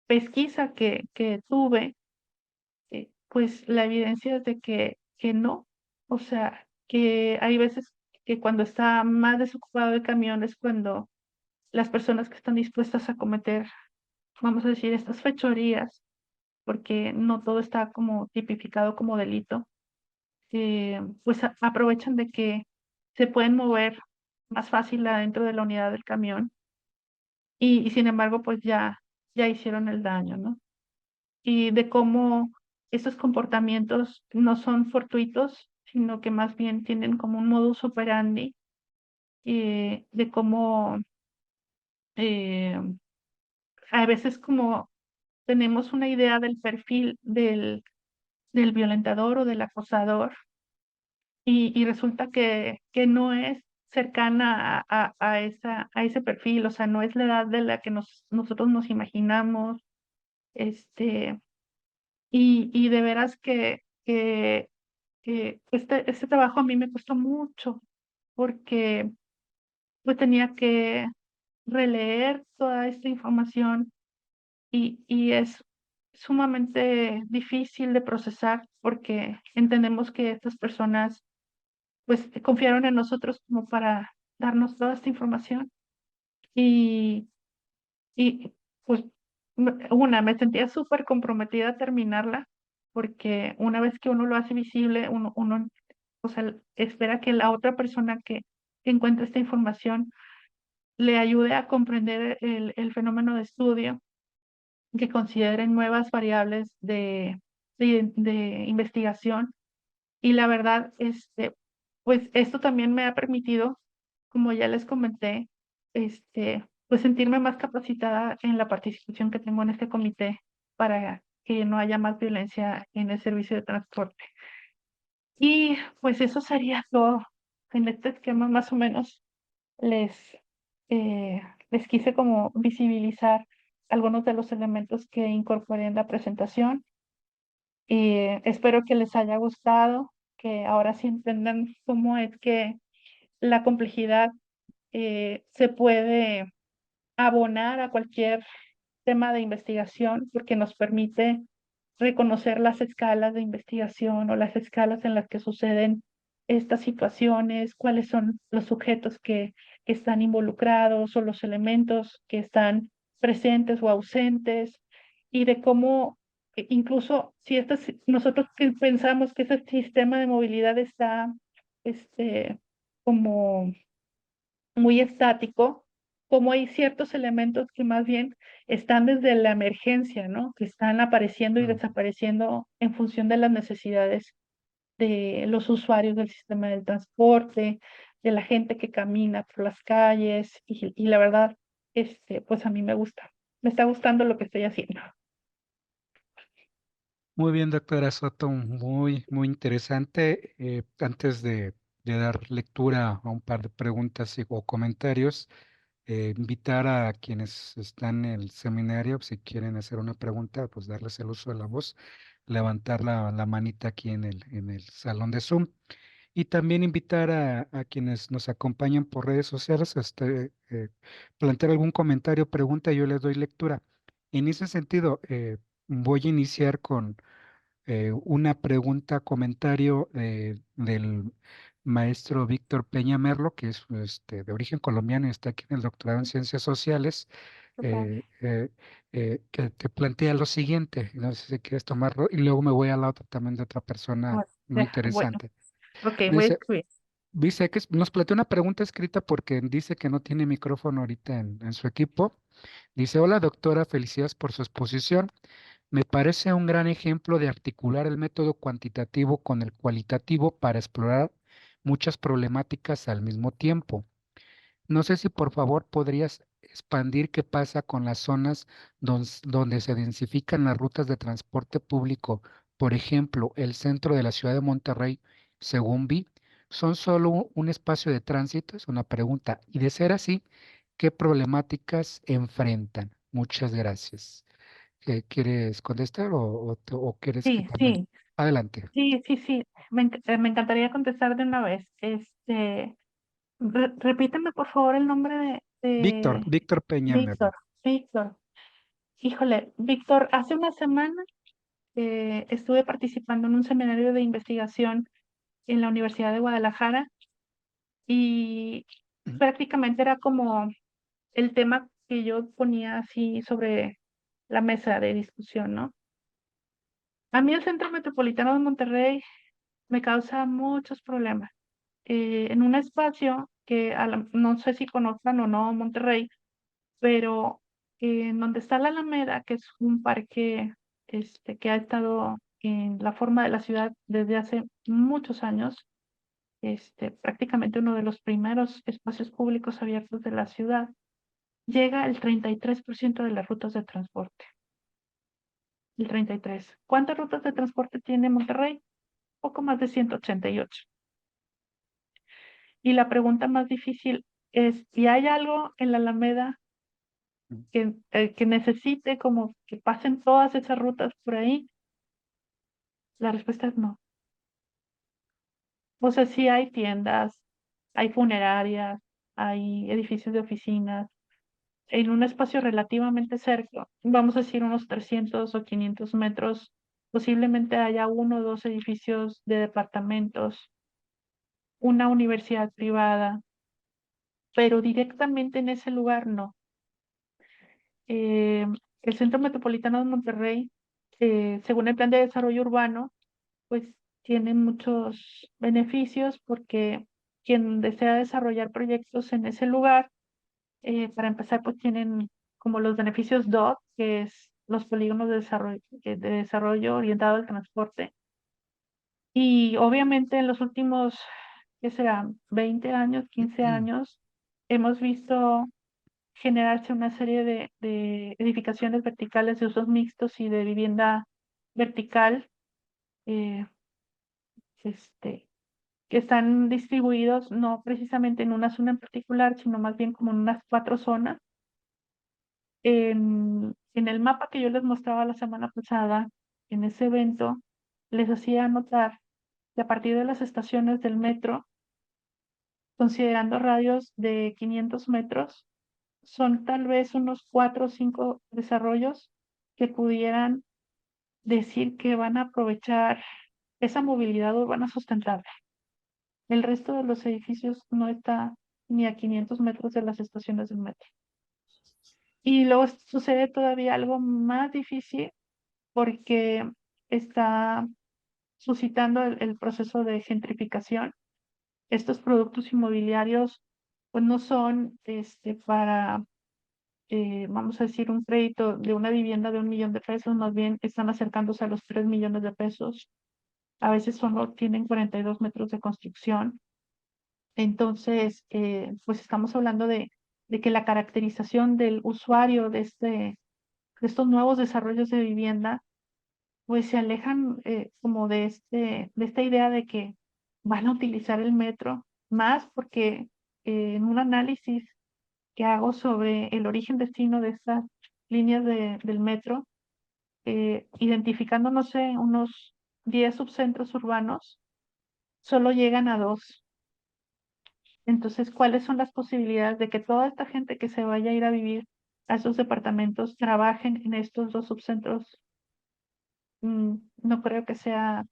pesquisa que tuve, pues la evidencia es de que no, o sea, que hay veces que cuando está más desocupado el camión es cuando las personas que están dispuestas a cometer, vamos a decir, estas fechorías, porque no todo está como tipificado como delito, pues aprovechan de que se pueden mover más fácil adentro de la unidad del camión, y sin embargo, pues ya hicieron el daño, ¿no? Y de cómo estos comportamientos no son fortuitos, sino que más bien tienen como un modus operandi, de cómo eh, a veces como tenemos una idea del perfil del violentador o del acosador, y resulta que no es cercana a ese perfil, o sea, no es la edad de la que nosotros nos imaginamos, este, y de veras que este trabajo a mí me costó mucho, porque pues tenía que releer toda esta información, y es sumamente difícil de procesar, porque entendemos que estas personas pues confiaron en nosotros como para darnos toda esta información, y, y pues me sentía súper comprometida a terminarla, porque una vez que uno lo hace visible, uno o sea, espera que la otra persona que encuentre esta información le ayude a comprender el fenómeno de estudio, que consideren nuevas variables de investigación. Y la verdad, pues esto también me ha permitido, como ya les comenté, pues sentirme más capacitada en la participación que tengo en este comité, para que no haya más violencia en el servicio de transporte. Y pues eso sería todo. En este esquema más o menos les, les quise como visibilizar algunos de los elementos que incorporé en la presentación, y espero que les haya gustado, que ahora sí entiendan cómo es que la complejidad se puede abonar a cualquier tema de investigación, porque nos permite reconocer las escalas de investigación o las escalas en las que suceden estas situaciones, cuáles son los sujetos que están involucrados o los elementos que están presentes o ausentes, y de cómo incluso si nosotros pensamos que ese sistema de movilidad está como muy estático, como hay ciertos elementos que más bien están desde la emergencia, ¿no? Que están apareciendo y Mm. desapareciendo en función de las necesidades de los usuarios del sistema del transporte, de la gente que camina por las calles, y la verdad, pues a mí me gusta. Me está gustando lo que estoy haciendo. Muy bien, doctora Soto, muy interesante. Antes de dar lectura a un par de preguntas o comentarios, invitar a quienes están en el seminario, si quieren hacer una pregunta, pues darles el uso de la voz, levantar la manita aquí en el salón de Zoom. Y también invitar a quienes nos acompañan por redes sociales, plantear algún comentario, pregunta, y yo les doy lectura. En ese sentido, voy a iniciar con una pregunta, comentario del maestro Víctor Peña Merlo, que es de origen colombiano y está aquí en el doctorado en Ciencias Sociales, Súper. eh, eh, que te plantea lo siguiente, no sé si quieres tomarlo, y luego me voy a la otra también de otra persona muy Bueno, interesante. ok, voy a Dice, escribir. dice que nos plantea una pregunta escrita porque dice que no tiene micrófono ahorita en su equipo. Dice, hola doctora, felicidades por su exposición. Me parece un gran ejemplo de articular el método cuantitativo con el cualitativo para explorar muchas problemáticas al mismo tiempo. No sé si por favor podrías expandir qué pasa con las zonas donde se densifican las rutas de transporte público. Por ejemplo, el centro de la ciudad de Monterrey, según vi, son solo un espacio de tránsito, es una pregunta. Y de ser así, ¿qué problemáticas enfrentan? Muchas gracias. ¿Quieres contestar o quieres que Sí, también? sí, Adelante. sí. Me encantaría contestar de una vez. Repíteme por favor el nombre Víctor, de Víctor Peña Merlo. Víctor. Víctor. Híjole, Víctor, hace una semana estuve participando en un seminario de investigación en la Universidad de Guadalajara, y Mm. prácticamente era como el tema que yo ponía así sobre la mesa de discusión, ¿no? A mí el Centro Metropolitano de Monterrey me causa muchos problemas. En un espacio que no sé si conozcan o no Monterrey, pero en donde está la Alameda, que es un parque que ha estado en la forma de la ciudad desde hace muchos años, prácticamente uno de los primeros espacios públicos abiertos de la ciudad, llega el 33% de las rutas de transporte. El 33. ¿Cuántas rutas de transporte tiene Monterrey? Poco más de 188. Y la pregunta más difícil es, ¿y hay algo en la Alameda que necesite como que pasen todas esas rutas por ahí? La respuesta es no. O sea, sí hay tiendas, hay funerarias, hay edificios de oficinas, en un espacio relativamente cerca, vamos a decir unos 300 o 500 metros, posiblemente haya uno o dos edificios de departamentos, una universidad privada, pero directamente en ese lugar no. Eh, el Centro Metropolitano de Monterrey, según el Plan de Desarrollo Urbano, pues tiene muchos beneficios porque quien desea desarrollar proyectos en ese lugar, para empezar, pues tienen como los beneficios DOT, que es los polígonos de desarrollo orientado al transporte. Y obviamente en los últimos, ¿qué será? 20 años, 15 años, hemos visto generarse una serie de edificaciones verticales de usos mixtos y de vivienda vertical, eh, este, que están distribuidos no precisamente en una zona en particular, sino más bien como en unas 4 zonas. En el mapa que yo les mostraba la semana pasada, en ese evento, les hacía notar que a partir de las estaciones del metro, considerando radios de 500 metros, son tal vez unos 4 o 5 desarrollos que pudieran decir que van a aprovechar esa movilidad urbana sustentable. El resto de los edificios no está ni a 500 metros de las estaciones del metro. Y luego sucede todavía algo más difícil porque está suscitando el proceso de gentrificación. Estos productos inmobiliarios pues no son para, vamos a decir, un crédito de una vivienda de 1 millón de pesos, más bien están acercándose a los 3 millones de pesos. A veces solo tienen 42 metros de construcción. Entonces, pues estamos hablando de que la caracterización del usuario de estos nuevos desarrollos de vivienda, pues se alejan como de esta idea de que van a utilizar el metro, más porque en un análisis que hago sobre el origen-destino de estas líneas del metro, identificando, no sé, unos 10 subcentros urbanos, solo llegan a 2. Entonces, ¿cuáles son las posibilidades de que toda esta gente que se vaya a ir a vivir a esos departamentos trabajen en estos 2 subcentros? No creo que sea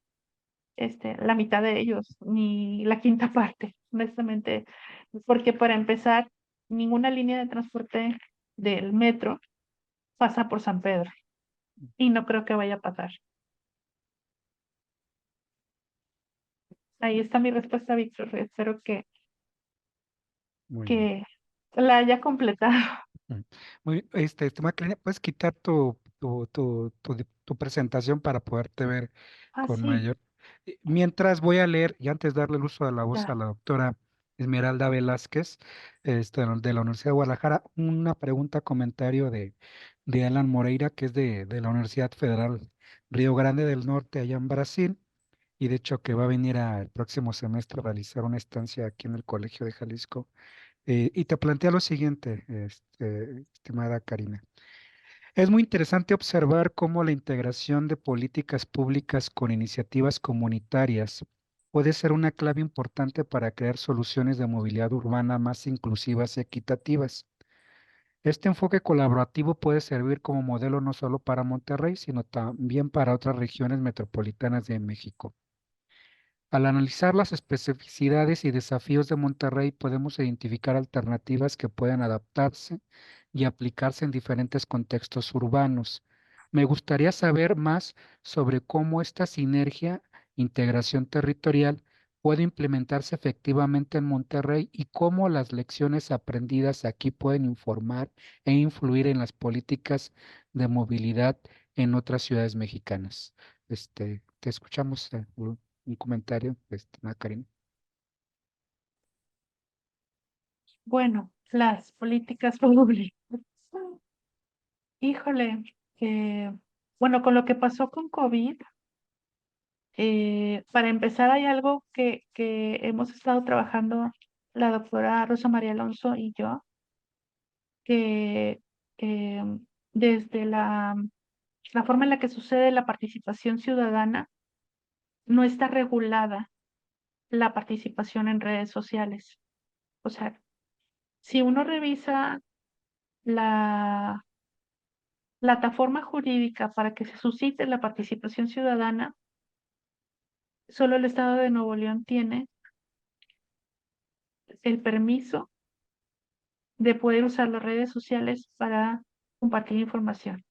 la mitad de ellos, ni la quinta parte, honestamente, porque para empezar, ninguna línea de transporte del metro pasa por San Pedro y no creo que vaya a pasar. Ahí está mi respuesta, Víctor. Espero Muy bien. que la haya completado. Mm. Estimada Karina, ¿puedes quitar tu presentación para poderte ver Ah, con sí, mayor? Mientras voy a leer, y antes de darle el uso de la voz a ya. la doctora Esmeralda Velázquez, de la Universidad de Guadalajara, una pregunta, comentario de Alan Moreira, que es de la Universidad Federal Río Grande del Norte, allá en Brasil, y de hecho que va a venir el próximo semestre a realizar una estancia aquí en el Colegio de Jalisco. Y te plantea lo siguiente, estimada Karina. Es muy interesante observar cómo la integración de políticas públicas con iniciativas comunitarias puede ser una clave importante para crear soluciones de movilidad urbana más inclusivas y equitativas. Este enfoque colaborativo puede servir como modelo no solo para Monterrey, sino también para otras regiones metropolitanas de México. Al analizar las especificidades y desafíos de Monterrey, podemos identificar alternativas que pueden adaptarse y aplicarse en diferentes contextos urbanos. Me gustaría saber más sobre cómo esta sinergia, integración territorial, puede implementarse efectivamente en Monterrey y cómo las lecciones aprendidas aquí pueden informar e influir en las políticas de movilidad en otras ciudades mexicanas. Te escuchamos, un comentario, Karina. Bueno, las políticas públicas. Híjole, bueno, con lo que pasó con COVID, para empezar hay algo que hemos estado trabajando la doctora Rosa María Alonso y yo, que eh, desde la forma en la que sucede la participación ciudadana, no está regulada la participación en redes sociales. O sea, si uno revisa la plataforma jurídica para que se suscite la participación ciudadana, solo el Estado de Nuevo León tiene el permiso de poder usar las redes sociales para compartir información.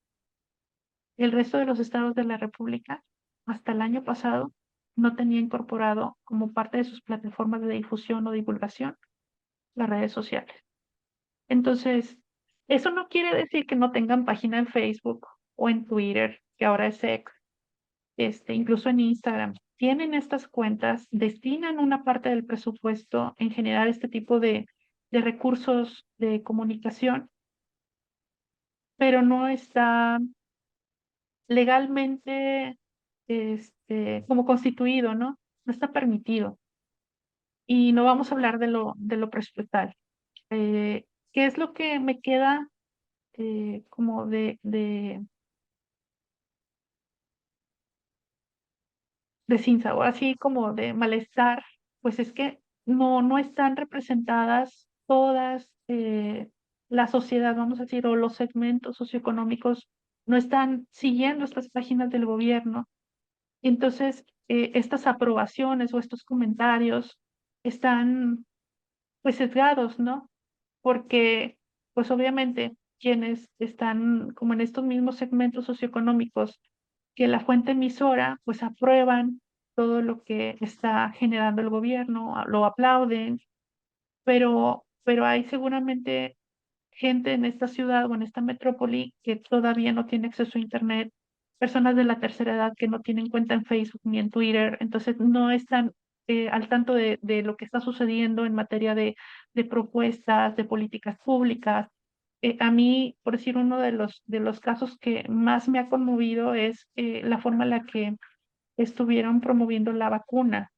El resto de los estados de la República, hasta el año pasado, no tenía incorporado como parte de sus plataformas de difusión o divulgación las redes sociales. Entonces, eso no quiere decir que no tengan página en Facebook o en Twitter, que ahora es X, incluso en Instagram. Tienen estas cuentas, destinan una parte del presupuesto en generar este tipo de recursos de comunicación, pero no está legalmente como constituido, ¿no? No está permitido. Y no vamos a hablar de lo presupuestal. ¿Qué es lo que me queda como de sinsabor, así como de malestar? Pues es que no están representadas todas la sociedad, vamos a decir, o los segmentos socioeconómicos no están siguiendo estas páginas del gobierno. Entonces, estas aprobaciones o estos comentarios están pues sesgados, ¿no? Porque pues obviamente quienes están como en estos mismos segmentos socioeconómicos que la fuente emisora, pues aprueban todo lo que está generando el gobierno, lo aplauden, pero hay seguramente gente en esta ciudad o en esta metrópoli que todavía no tiene acceso a Internet, personas de la tercera edad que no tienen cuenta en Facebook ni en Twitter, entonces no están al tanto de lo que está sucediendo en materia de propuestas, de políticas públicas. A mí, por decir uno de los casos que más me ha conmovido es la forma en la que estuvieron promoviendo la vacuna,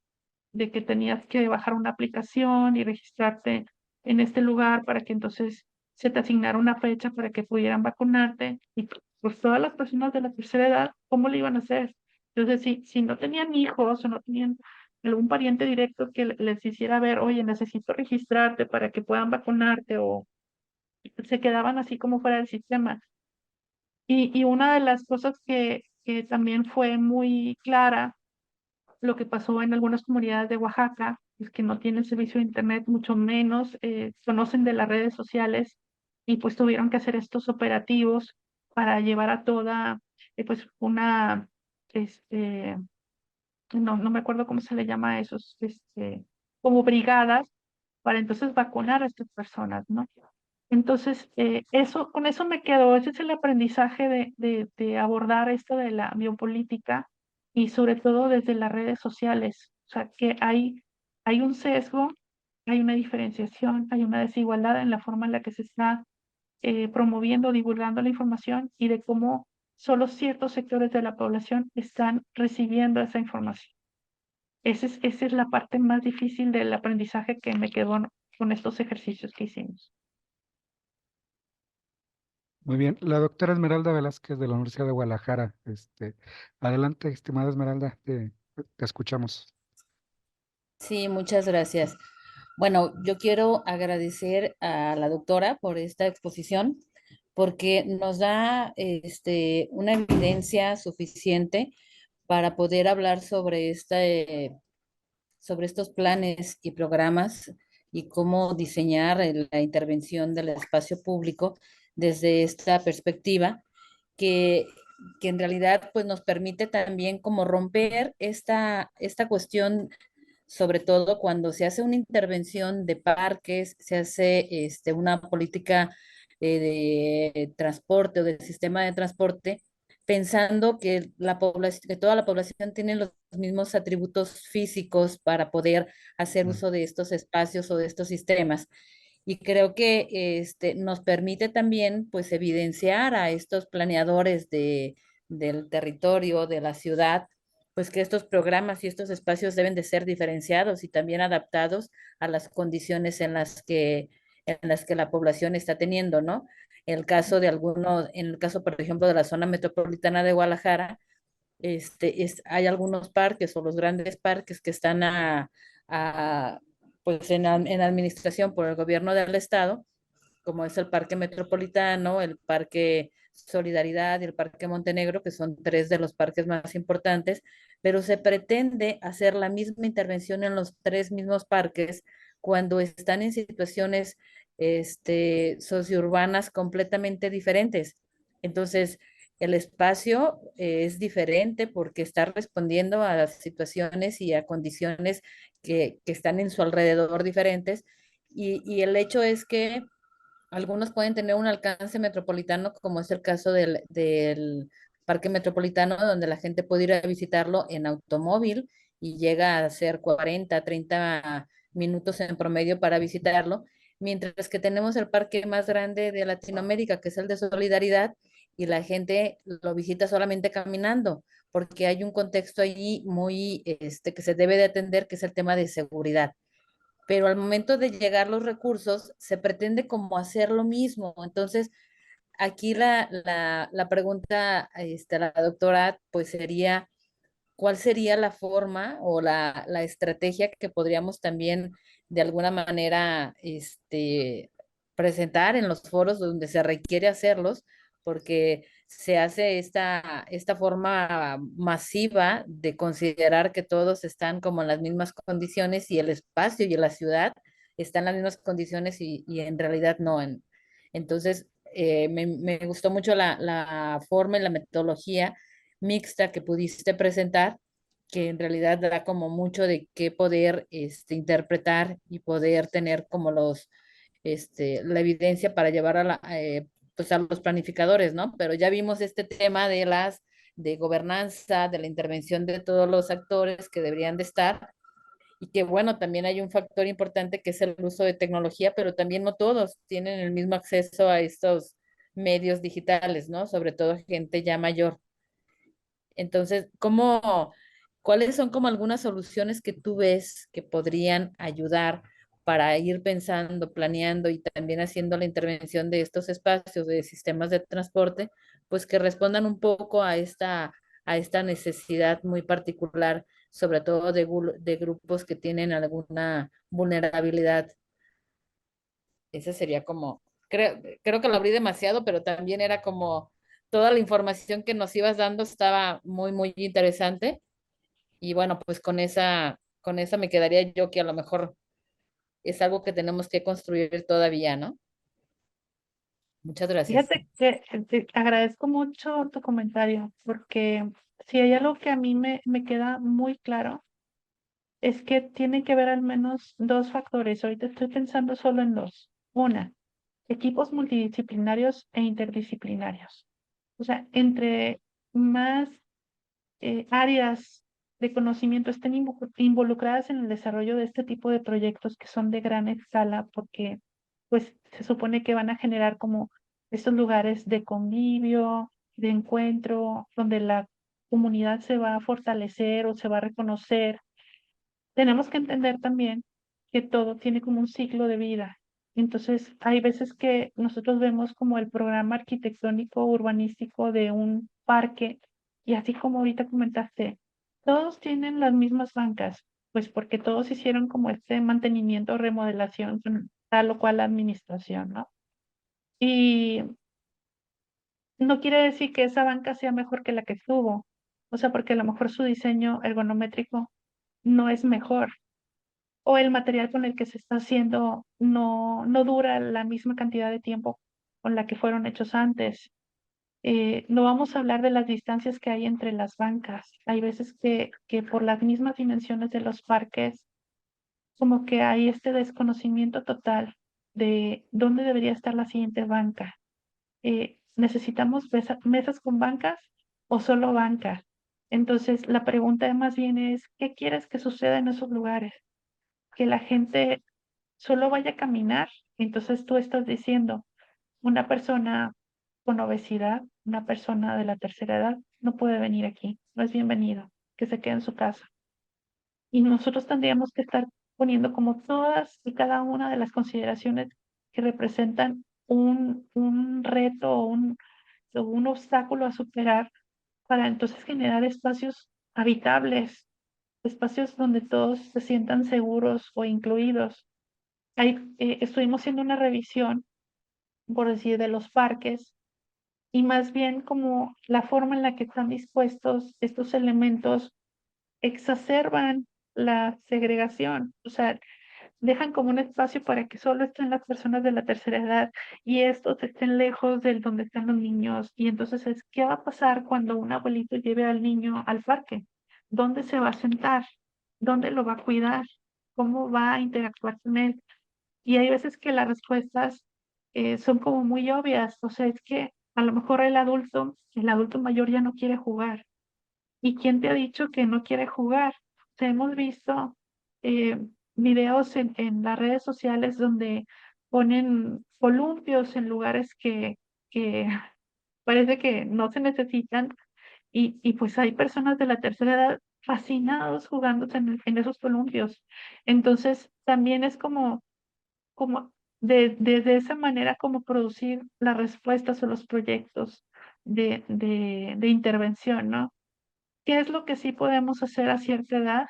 de que tenías que bajar una aplicación y registrarte en este lugar para que entonces se te asignara una fecha para que pudieran vacunarte. Y pues todas las personas de la tercera edad, ¿cómo le iban a hacer? Entonces, si no tenían hijos o no tenían algún pariente directo que les hiciera ver, oye, necesito registrarte para que puedan vacunarte, o se quedaban así como fuera del sistema. Y una de las cosas que también fue muy clara, lo que pasó en algunas comunidades de Oaxaca, es que no tienen servicio de internet, mucho menos conocen de las redes sociales, y pues tuvieron que hacer estos operativos para llevar a toda, pues una, este, no me acuerdo cómo se le llama a esos, como brigadas, para entonces vacunar a estas personas, ¿no? Entonces, con eso me quedo, ese es el aprendizaje de abordar esto de la biopolítica, y sobre todo desde las redes sociales. O sea, que hay un sesgo, hay una diferenciación, hay una desigualdad en la forma en la que se está promoviendo, divulgando la información, y de cómo solo ciertos sectores de la población están recibiendo esa información. Esa es la parte más difícil del aprendizaje que me quedó con estos ejercicios que hicimos. Muy bien. La doctora Esmeralda Velázquez de la Universidad de Guadalajara. Adelante, estimada Esmeralda, te escuchamos. Sí, muchas gracias. Bueno, yo quiero agradecer a la doctora por esta exposición, porque nos da una evidencia suficiente para poder hablar sobre estos planes y programas y cómo diseñar la intervención del espacio público desde esta perspectiva que, que en realidad pues nos permite también como romper esta cuestión, sobre todo cuando se hace una intervención de parques, se hace una política de transporte o del sistema de transporte, pensando que la población, que toda la población tiene los mismos atributos físicos para poder hacer Mm. uso de estos espacios o de estos sistemas. Y creo que nos permite también pues evidenciar a estos planeadores del territorio, de la ciudad, pues que estos programas y estos espacios deben de ser diferenciados y también adaptados a las condiciones en las que la población está teniendo, ¿no? En el caso, por ejemplo, de la zona metropolitana de Guadalajara, hay algunos parques o los grandes parques que están pues en administración por el gobierno del estado, como es el Parque Metropolitano, el Parque Solidaridad y el Parque Montenegro, que son tres de los parques más importantes, pero se pretende hacer la misma intervención en los tres mismos parques cuando están en situaciones sociourbanas completamente diferentes. Entonces, el espacio es diferente porque está respondiendo a las situaciones y a condiciones que están en su alrededor diferentes. Y el hecho es que algunos pueden tener un alcance metropolitano, como es el caso del Parque Metropolitano, donde la gente puede ir a visitarlo en automóvil y llega a ser 40, 30 minutos en promedio para visitarlo, mientras que tenemos el parque más grande de Latinoamérica, que es el de Solidaridad, y la gente lo visita solamente caminando, porque hay un contexto allí muy, que se debe de atender, que es el tema de seguridad, pero al momento de llegar los recursos se pretende como hacer lo mismo. Entonces, aquí la pregunta a la doctora pues sería, ¿cuál sería la forma o la estrategia que podríamos también de alguna manera presentar en los foros donde se requiere hacerlos? Porque se hace esta forma masiva de considerar que todos están como en las mismas condiciones y el espacio y la ciudad están en las mismas condiciones y en realidad no. Entonces, me gustó mucho la forma y la metodología mixta que pudiste presentar, que en realidad da como mucho de qué poder interpretar y poder tener como la evidencia para llevar pues a los planificadores, ¿no? Pero ya vimos este tema de gobernanza, de la intervención de todos los actores que deberían de estar, y que bueno, también hay un factor importante que es el uso de tecnología, pero también no todos tienen el mismo acceso a estos medios digitales, ¿no? Sobre todo gente ya mayor. Entonces, cuáles son como algunas soluciones que tú ves que podrían ayudar para ir pensando, planeando y también haciendo la intervención de estos espacios de sistemas de transporte, pues que respondan un poco a esta necesidad muy particular, sobre todo de grupos que tienen alguna vulnerabilidad? Ese sería como, creo que lo abrí demasiado, pero también era como toda la información que nos ibas dando estaba muy, muy interesante. Y bueno, pues con esa me quedaría yo, que a lo mejor es algo que tenemos que construir todavía, ¿no? Muchas gracias. Fíjate que te agradezco mucho tu comentario, porque si hay algo que a mí me queda muy claro, es que tiene que ver al menos dos factores. Ahorita estoy pensando solo en dos. Una, equipos multidisciplinarios e interdisciplinarios. O sea, entre más áreas de conocimiento estén involucradas en el desarrollo de este tipo de proyectos que son de gran escala, porque pues se supone que van a generar como estos lugares de convivio, de encuentro, donde la comunidad se va a fortalecer o se va a reconocer. Tenemos que entender también que todo tiene como un ciclo de vida. Entonces, hay veces que nosotros vemos como el programa arquitectónico urbanístico de un parque, y así como ahorita comentaste, todos tienen las mismas bancas, pues porque todos hicieron como este mantenimiento o remodelación con tal o cual administración, ¿no? Y no quiere decir que esa banca sea mejor que la que estuvo, o sea, porque a lo mejor su diseño ergonométrico no es mejor, o el material con el que se está haciendo no dura la misma cantidad de tiempo con la que fueron hechos antes. No vamos a hablar de las distancias que hay entre las bancas. Hay veces que por las mismas dimensiones de los parques, como que hay este desconocimiento total de dónde debería estar la siguiente banca. ¿Necesitamos mesas con bancas o solo bancas? Entonces, la pregunta más bien es, ¿qué quieres que suceda en esos lugares? Que la gente solo vaya a caminar. Entonces tú estás diciendo, una persona con obesidad, una persona de la tercera edad, no puede venir aquí, no es bienvenido, que se quede en su casa. Y nosotros tendríamos que estar poniendo como todas y cada una de las consideraciones que representan un reto o un obstáculo a superar para entonces generar espacios habitables, espacios donde todos se sientan seguros o incluidos. Ahí, estuvimos haciendo una revisión, por decir, de los parques, y más bien como la forma en la que están dispuestos estos elementos exacerban la segregación. O sea, dejan como un espacio para que solo estén las personas de la tercera edad y estos estén lejos del donde están los niños. Y entonces es, ¿qué va a pasar cuando un abuelito lleve al niño al parque? ¿Dónde se va a sentar? ¿Dónde lo va a cuidar? ¿Cómo va a interactuar con él? Y hay veces que las respuestas son como muy obvias. O sea, es que a lo mejor el adulto mayor ya no quiere jugar. ¿Y quién te ha dicho que no quiere jugar? O sea, hemos visto eh, videos en las redes sociales donde ponen columpios en lugares que parece que no se necesitan, y pues hay personas de la tercera edad fascinados jugando en esos columpios. Entonces, también es como desde esa manera como producir las respuestas o los proyectos de intervención, ¿no? ¿Qué es lo que sí podemos hacer a cierta edad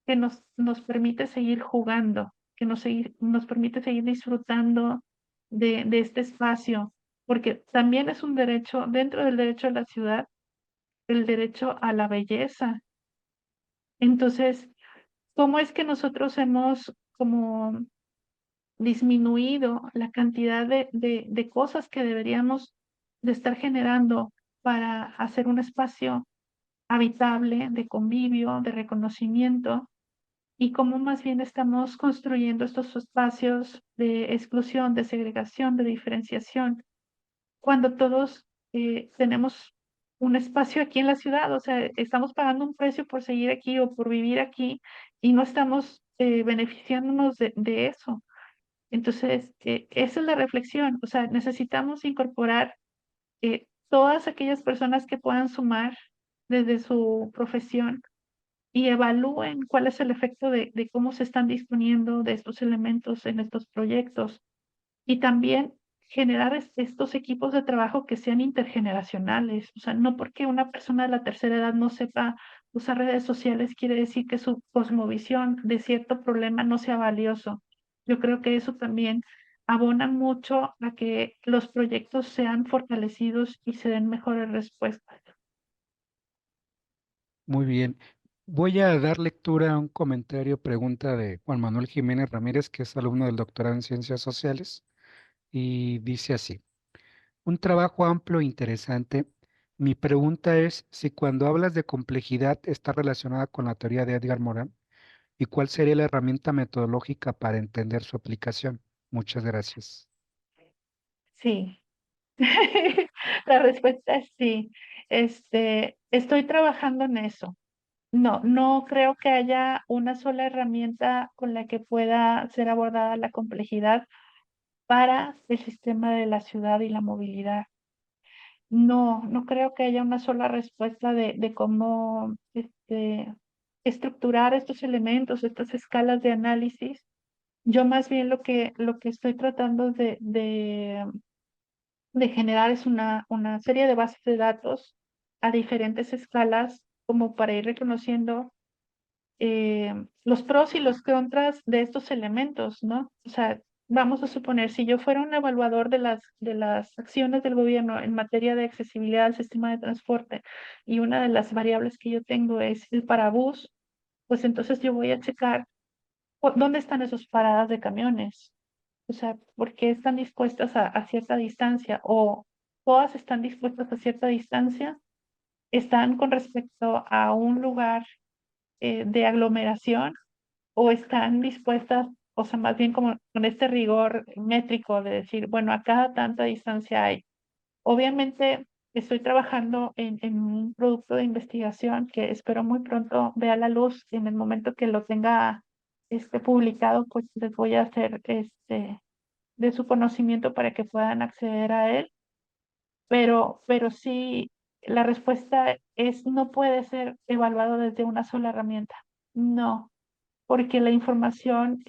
que nos permite seguir jugando, que nos permite seguir disfrutando de este espacio? porque también es un derecho, dentro del derecho a la ciudad, el derecho a la belleza. Entonces, ¿cómo es que nosotros hemos como disminuido la cantidad de cosas que deberíamos de estar generando para hacer un espacio habitable, de convivio, de reconocimiento, y cómo más bien estamos construyendo estos espacios de exclusión, de segregación, de diferenciación, cuando todos tenemos un espacio aquí en la ciudad? O sea, estamos pagando un precio por seguir aquí o por vivir aquí y no estamos beneficiándonos de eso. Entonces, esa es la reflexión. O sea, necesitamos incorporar todas aquellas personas que puedan sumar desde su profesión y evalúen cuál es el efecto de cómo se están disponiendo de estos elementos en estos proyectos. Y también generar estos equipos de trabajo que sean intergeneracionales. O sea, no porque una persona de la tercera edad no sepa usar redes sociales quiere decir que su cosmovisión de cierto problema no sea valioso. Yo creo que eso también abona mucho a que los proyectos sean fortalecidos y se den mejores respuestas. Muy bien. Voy a dar lectura a un comentario, pregunta de Juan Manuel Jiménez Ramírez, que es alumno del doctorado en Ciencias Sociales, y dice así: un trabajo amplio e interesante. Mi pregunta es si cuando hablas de complejidad está relacionada con la teoría de Edgar Morin y cuál sería la herramienta metodológica para entender su aplicación. Muchas gracias. Sí. La respuesta es sí. Estoy trabajando en eso. No, no creo que haya una sola herramienta con la que pueda ser abordada la complejidad para el sistema de la ciudad y la movilidad. No, no creo que haya una sola respuesta de cómo estructurar estos elementos, estas escalas de análisis. Yo más bien lo que estoy tratando de generar es una serie de bases de datos a diferentes escalas como para ir reconociendo los pros y los contras de estos elementos, ¿no? O sea, vamos a suponer, si yo fuera un evaluador de las acciones del gobierno en materia de accesibilidad al sistema de transporte y una de las variables que yo tengo es el parabús, pues entonces yo voy a checar dónde están esas paradas de camiones. O sea, ¿por qué están dispuestas a cierta distancia? O todas están dispuestas a cierta distancia, están con respecto a un lugar de aglomeración o están dispuestas, o sea, más bien como con este rigor métrico de decir, bueno, a cada tanta distancia hay. Obviamente estoy trabajando en un producto de investigación que espero muy pronto vea la luz. En el momento que lo tenga publicado, pues les voy a hacer de su conocimiento para que puedan acceder a él. Pero sí, la respuesta es no puede ser evaluado desde una sola herramienta. No, porque la información,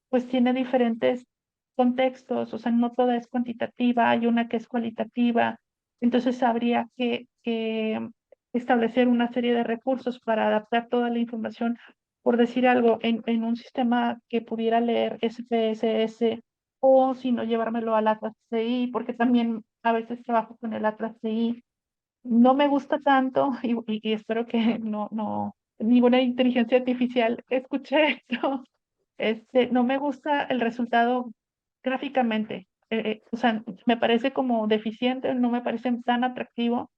pues tiene diferentes contextos, o sea, no toda es cuantitativa, hay una que es cualitativa, entonces habría que establecer una serie de recursos para adaptar toda la información, por decir algo, en un sistema que pudiera leer SPSS, o si no, llevármelo al Atlas CI, porque también a veces trabajo con el Atlas CI. No me gusta tanto y espero que no, ninguna inteligencia artificial escuche esto. No me gusta el resultado gráficamente. O sea, me parece como deficiente, no me parece tan atractivo.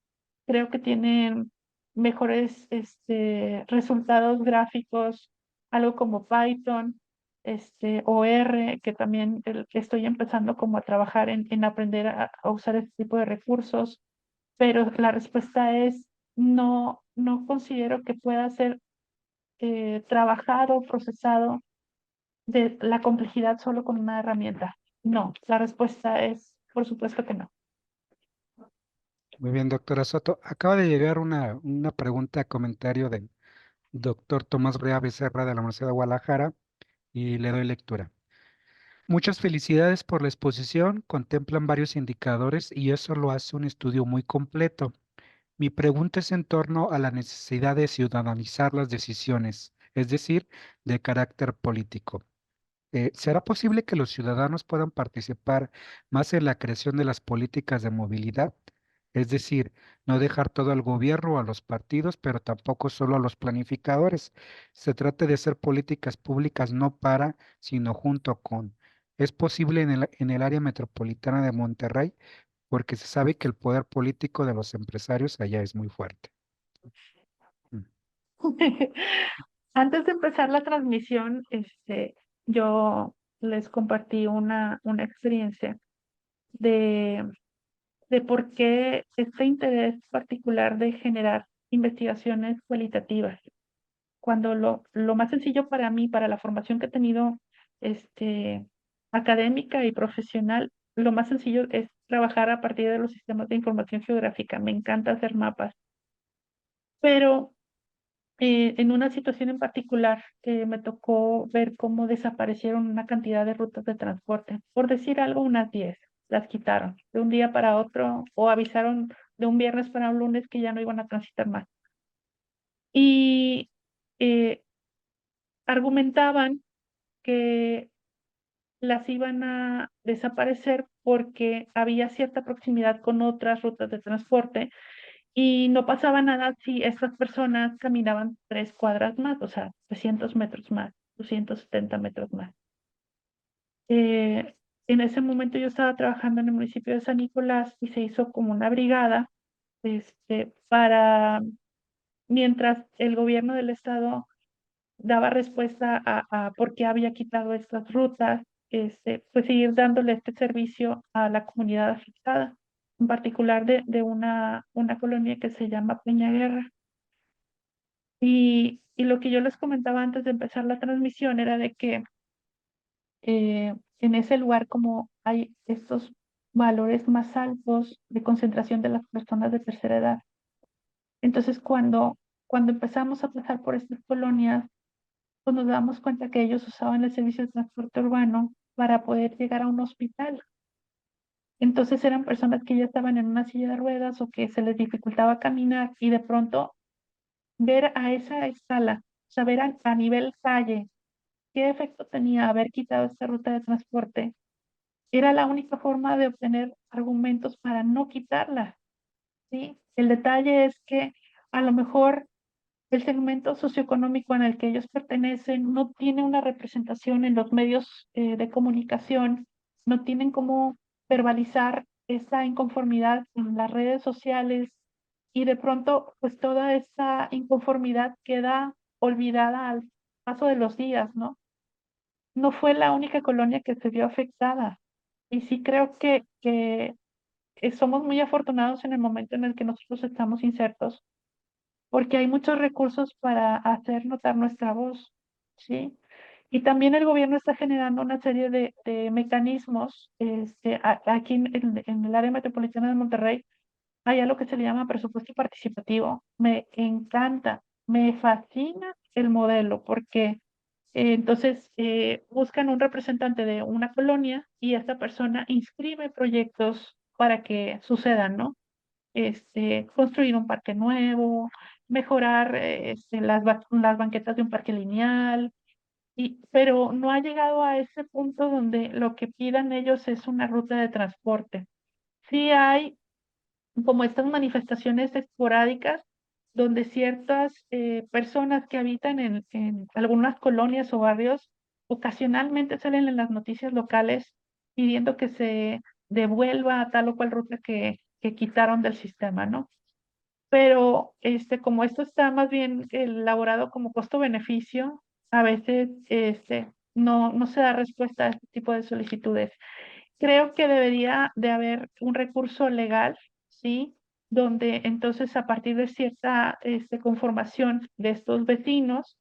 Creo que tienen mejores resultados gráficos, algo como Python, o R, que también estoy empezando como a trabajar en aprender a usar este tipo de recursos, pero la respuesta es no, no considero que pueda ser trabajado, procesado de la complejidad solo con una herramienta. No, la respuesta es por supuesto que no. Muy bien, doctora Soto. Acaba de llegar una pregunta, comentario del doctor Tomás Brea Becerra de la Universidad de Guadalajara y le doy lectura. Muchas felicidades por la exposición. Contemplan varios indicadores y eso lo hace un estudio muy completo. Mi pregunta es en torno a la necesidad de ciudadanizar las decisiones, es decir, de carácter político. ¿Será posible que los ciudadanos puedan participar más en la creación de las políticas de movilidad? Es decir, no dejar todo al gobierno o a los partidos, pero tampoco solo a los planificadores. Se trata de hacer políticas públicas no para, sino junto con. Es posible en el área metropolitana de Monterrey, porque se sabe que el poder político de los empresarios allá es muy fuerte. Mm. Antes de empezar la transmisión, yo les compartí una experiencia de, de por qué este interés particular de generar investigaciones cualitativas. Cuando lo más sencillo para mí, para la formación que he tenido, este, académica y profesional, lo más sencillo es trabajar a partir de los sistemas de información geográfica. Me encanta hacer mapas, pero en una situación en particular me tocó ver cómo desaparecieron una cantidad de rutas de transporte. Por decir algo, unas 10 las quitaron de un día para otro o avisaron de un viernes para un lunes que ya no iban a transitar más. Y eh, argumentaban que las iban a desaparecer porque había cierta proximidad con otras rutas de transporte y no pasaba nada si estas personas caminaban 3 cuadras más, o sea, 300 metros más, 270 metros más. En ese momento yo estaba trabajando en el municipio de San Nicolás y se hizo como una brigada, para, mientras el gobierno del estado daba respuesta a por qué había quitado estas rutas, pues seguir dándole este servicio a la comunidad afectada, en particular de una colonia que se llama Peña Guerra. Y lo que yo les comentaba antes de empezar la transmisión era de que en ese lugar como hay estos valores más altos de concentración de las personas de tercera edad. Entonces, cuando empezamos a pasar por estas colonias, pues nos damos cuenta que ellos usaban el servicio de transporte urbano para poder llegar a un hospital. Entonces eran personas que ya estaban en una silla de ruedas o que se les dificultaba caminar y de pronto ver a esa escala, saber a nivel calle qué efecto tenía haber quitado esta ruta de transporte, era la única forma de obtener argumentos para no quitarla, ¿sí? El detalle es que a lo mejor el segmento socioeconómico en el que ellos pertenecen no tiene una representación en los medios de comunicación, no tienen cómo verbalizar esa inconformidad en las redes sociales y de pronto pues toda esa inconformidad queda olvidada al paso de los días, ¿no? No fue la única colonia que se vio afectada y sí creo que somos muy afortunados en el momento en el que nosotros estamos insertos porque hay muchos recursos para hacer notar nuestra voz, ¿sí? Y también el gobierno está generando una serie de mecanismos. Aquí en el área metropolitana de Monterrey hay algo que se le llama presupuesto participativo. Me encanta, me fascina el modelo porque entonces buscan un representante de una colonia y esta persona inscribe proyectos para que sucedan, ¿no? Construir un parque nuevo, mejorar las banquetas de un parque lineal, pero no ha llegado a ese punto donde lo que pidan ellos es una ruta de transporte. Sí hay como estas manifestaciones esporádicas donde ciertas personas que habitan en algunas colonias o barrios ocasionalmente salen en las noticias locales pidiendo que se devuelva a tal o cual ruta que quitaron del sistema, ¿no? Pero como esto está más bien elaborado como costo-beneficio, a veces no se da respuesta a este tipo de solicitudes. Creo que debería de haber un recurso legal, ¿sí? Donde entonces a partir de cierta conformación de estos vecinos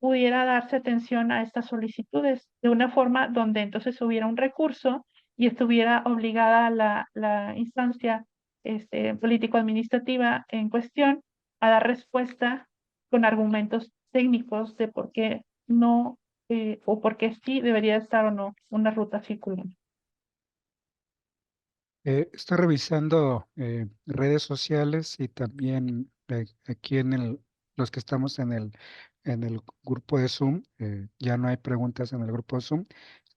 pudiera darse atención a estas solicitudes de una forma donde entonces hubiera un recurso y estuviera obligada la instancia político-administrativa en cuestión a dar respuesta con argumentos técnicos de por qué no o por qué sí debería estar o no una ruta circular. Estoy revisando redes sociales y también aquí los que estamos en el en el grupo de Zoom. Ya no hay preguntas en el grupo de Zoom.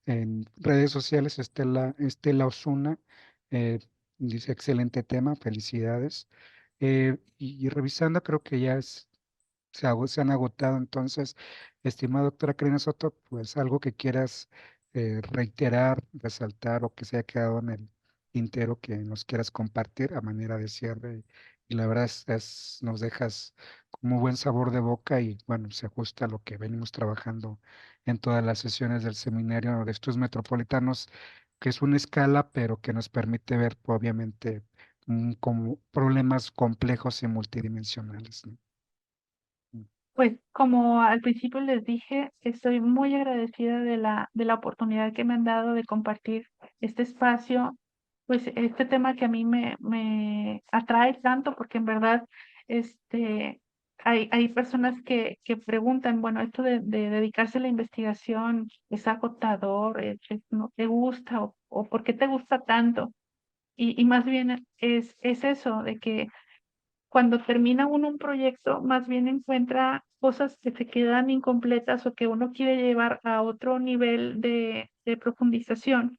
En redes sociales, Estela Osuna dice excelente tema, felicidades. Y revisando, creo que ya se han agotado. Entonces, estimada doctora Karina Soto, pues algo que quieras reiterar, resaltar o que se haya quedado en el tintero que nos quieras compartir a manera de cierre. Y la verdad nos dejas como buen sabor de boca y bueno, se ajusta a lo que venimos trabajando en todas las sesiones del Seminario de Estudios Metropolitanos, que es una escala, pero que nos permite ver obviamente como problemas complejos y multidimensionales, ¿no? Pues como al principio les dije, estoy muy agradecida de la oportunidad que me han dado de compartir este espacio, pues este tema que a mí me atrae tanto, porque en verdad hay personas que preguntan, bueno, esto de dedicarse a la investigación es agotador, no te gusta o por qué te gusta tanto. Y más bien es eso, de que cuando termina uno un proyecto, más bien encuentra cosas que se quedan incompletas o que uno quiere llevar a otro nivel de profundización,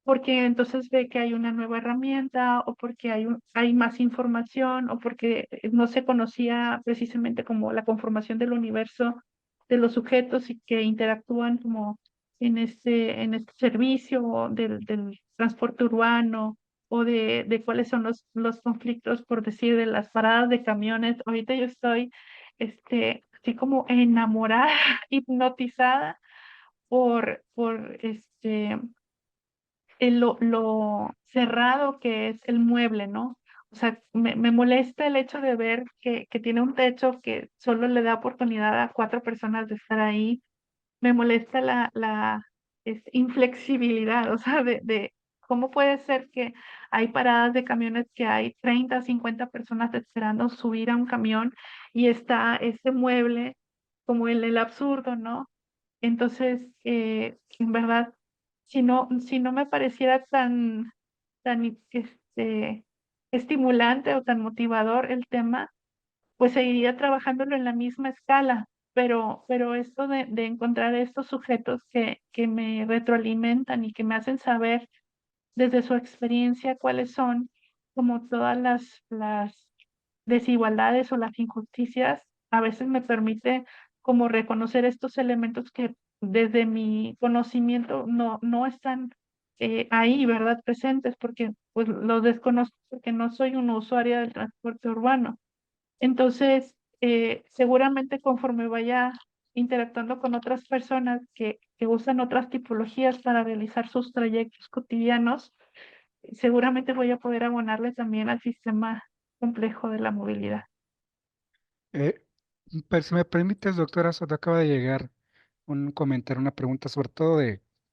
porque entonces ve que hay una nueva herramienta o porque hay más información o porque no se conocía precisamente como la conformación del universo de los sujetos y que interactúan como en este servicio del transporte urbano o de cuáles son los conflictos, por decir, de las paradas de camiones. Ahorita yo estoy así como enamorada, hipnotizada por lo cerrado que es el mueble, ¿no? O sea, me molesta el hecho de ver que tiene un techo que solo le da oportunidad a 4 personas de estar ahí. Me molesta la inflexibilidad, o sea, de cómo puede ser que hay paradas de camiones que hay 30, 50 personas esperando subir a un camión y está ese mueble como en el absurdo, ¿no? Entonces, en verdad, si no me pareciera tan estimulante o tan motivador el tema, pues seguiría trabajándolo en la misma escala. Pero esto de encontrar estos sujetos que me retroalimentan y que me hacen saber desde su experiencia cuáles son como todas las desigualdades o las injusticias, a veces me permite como reconocer estos elementos que desde mi conocimiento no están ahí, ¿verdad? Presentes, porque pues los desconozco porque no soy una usuaria del transporte urbano. Entonces, seguramente conforme vaya interactuando con otras personas que usan otras tipologías para realizar sus trayectos cotidianos, seguramente voy a poder abonarle también al sistema complejo de la movilidad. Eh, pero si me permites, doctora Soto, acaba de llegar un comentario, una pregunta, sobre todo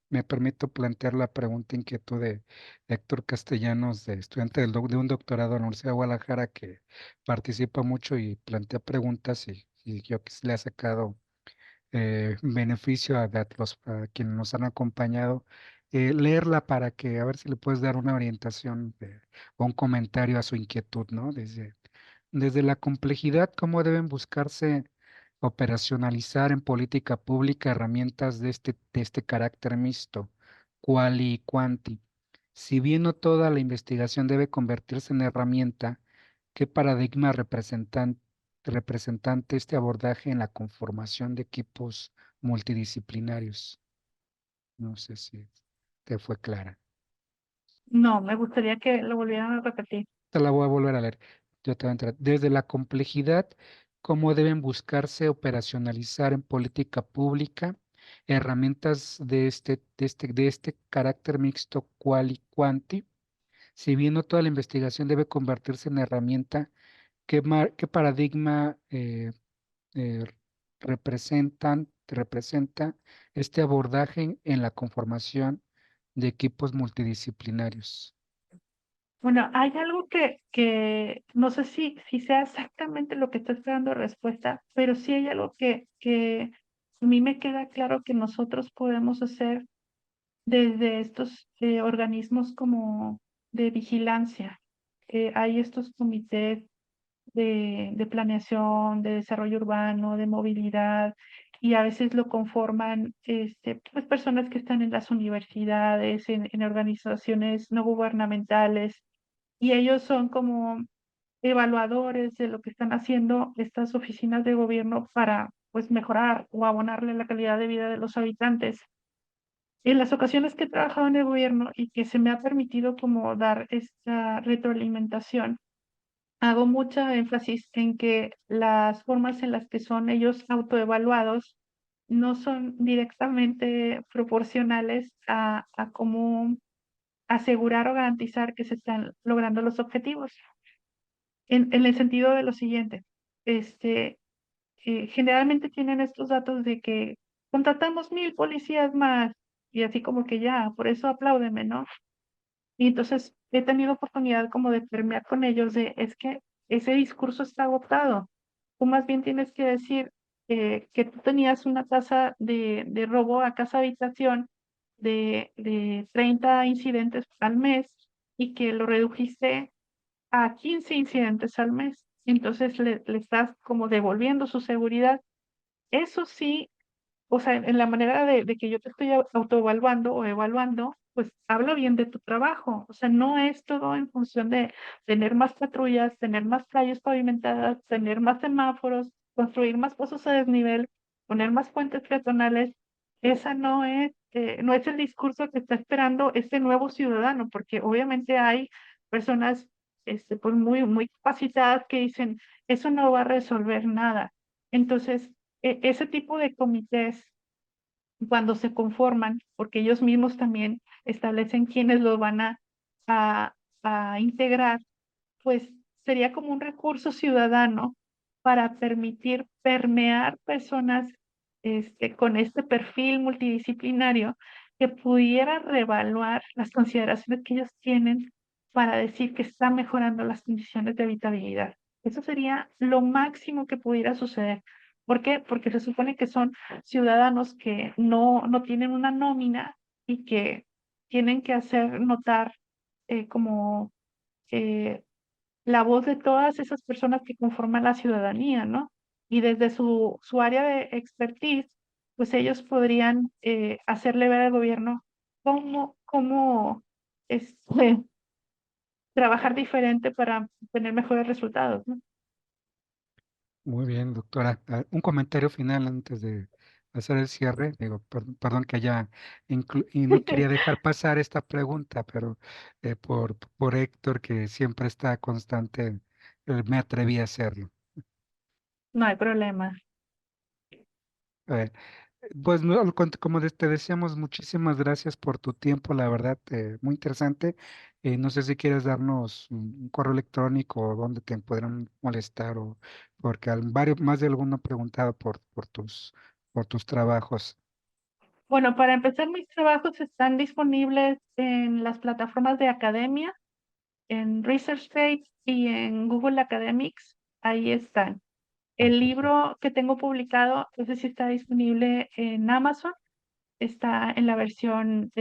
me permito plantear la pregunta inquietud de Héctor Castellanos, de estudiante de un doctorado en la Universidad de Guadalajara, que participa mucho y plantea preguntas y yo que le ha sacado beneficio a quienes nos han acompañado. Leerla para que a ver si le puedes dar una orientación o un comentario a su inquietud, ¿no? Desde la complejidad, ¿cómo deben buscarse operacionalizar en política pública herramientas de este carácter mixto, quali y quanti? Si bien no toda la investigación debe convertirse en herramienta, ¿qué paradigma representante este abordaje en la conformación de equipos multidisciplinarios? No sé si te fue clara. No, me gustaría que lo volvieran a repetir. Te la voy a volver a leer. Yo te voy a entrar. Desde la complejidad, cómo deben buscarse operacionalizar en política pública herramientas de este carácter mixto qual y quanti. Si bien no toda la investigación debe convertirse en herramienta, ¿qué paradigma eh, representa este abordaje en la conformación de equipos multidisciplinarios? Bueno, hay algo que no sé si sea exactamente lo que está esperando respuesta, pero sí hay algo que a mí me queda claro que nosotros podemos hacer desde estos organismos como de vigilancia. Hay estos comités de planeación, de desarrollo urbano, de movilidad, y a veces lo conforman pues personas que están en las universidades, en organizaciones no gubernamentales, y ellos son como evaluadores de lo que están haciendo estas oficinas de gobierno para pues mejorar o abonarle la calidad de vida de los habitantes. En las ocasiones que he trabajado en el gobierno y que se me ha permitido como dar esta retroalimentación, hago mucha énfasis en que las formas en las que son ellos autoevaluados no son directamente proporcionales a cómo asegurar o garantizar que se están logrando los objetivos. En el sentido de lo siguiente, este, generalmente tienen estos datos de que contratamos 1000 policías más y así como que ya, por eso apláudeme, ¿no? Y entonces he tenido oportunidad como de permear con ellos de, es que ese discurso está agotado. Tú más bien tienes que decir que tú tenías una tasa de robo a casa habitación de 30 incidentes al mes y que lo redujiste a 15 incidentes al mes. Entonces le estás como devolviendo su seguridad. Eso sí, o sea, en la manera de que yo te estoy autoevaluando o evaluando, pues hablo bien de tu trabajo. O sea, no es todo en función de tener más patrullas, tener más calles pavimentadas, tener más semáforos, construir más pozos a desnivel, poner más puentes peatonales. Esa no es el discurso que está esperando este nuevo ciudadano, porque obviamente hay personas pues muy capacitadas que dicen, eso no va a resolver nada. Entonces, ese tipo de comités, cuando se conforman, porque ellos mismos también establecen quiénes los van a, a integrar, pues sería como un recurso ciudadano para permitir permear personas con este perfil multidisciplinario que pudiera reevaluar las consideraciones que ellos tienen para decir que está mejorando las condiciones de habitabilidad. Eso sería lo máximo que pudiera suceder. ¿Por qué? Porque se supone que son ciudadanos que no tienen una nómina y que tienen que hacer notar como eh, la voz de todas esas personas que conforman la ciudadanía, ¿no? Y desde su área de expertise, pues ellos podrían hacerle ver al gobierno cómo trabajar diferente para tener mejores resultados, ¿no? Muy bien, doctora. Un comentario final antes de hacer el cierre. Digo, perdón que haya y no quería dejar pasar esta pregunta, pero por Héctor, que siempre está constante, me atreví a hacerlo. No hay problema. Eh, Pues no, como te decíamos, muchísimas gracias por tu tiempo, la verdad, muy interesante. No sé si quieres darnos un correo electrónico o dónde te podrán molestar, o porque más de alguno ha preguntado por tus trabajos. Bueno, para empezar, mis trabajos están disponibles en las plataformas de academia, en ResearchGate y en Google Academics. Ahí están. Ah, El perfecto, libro que tengo publicado, ese sí está disponible en Amazon, está en la versión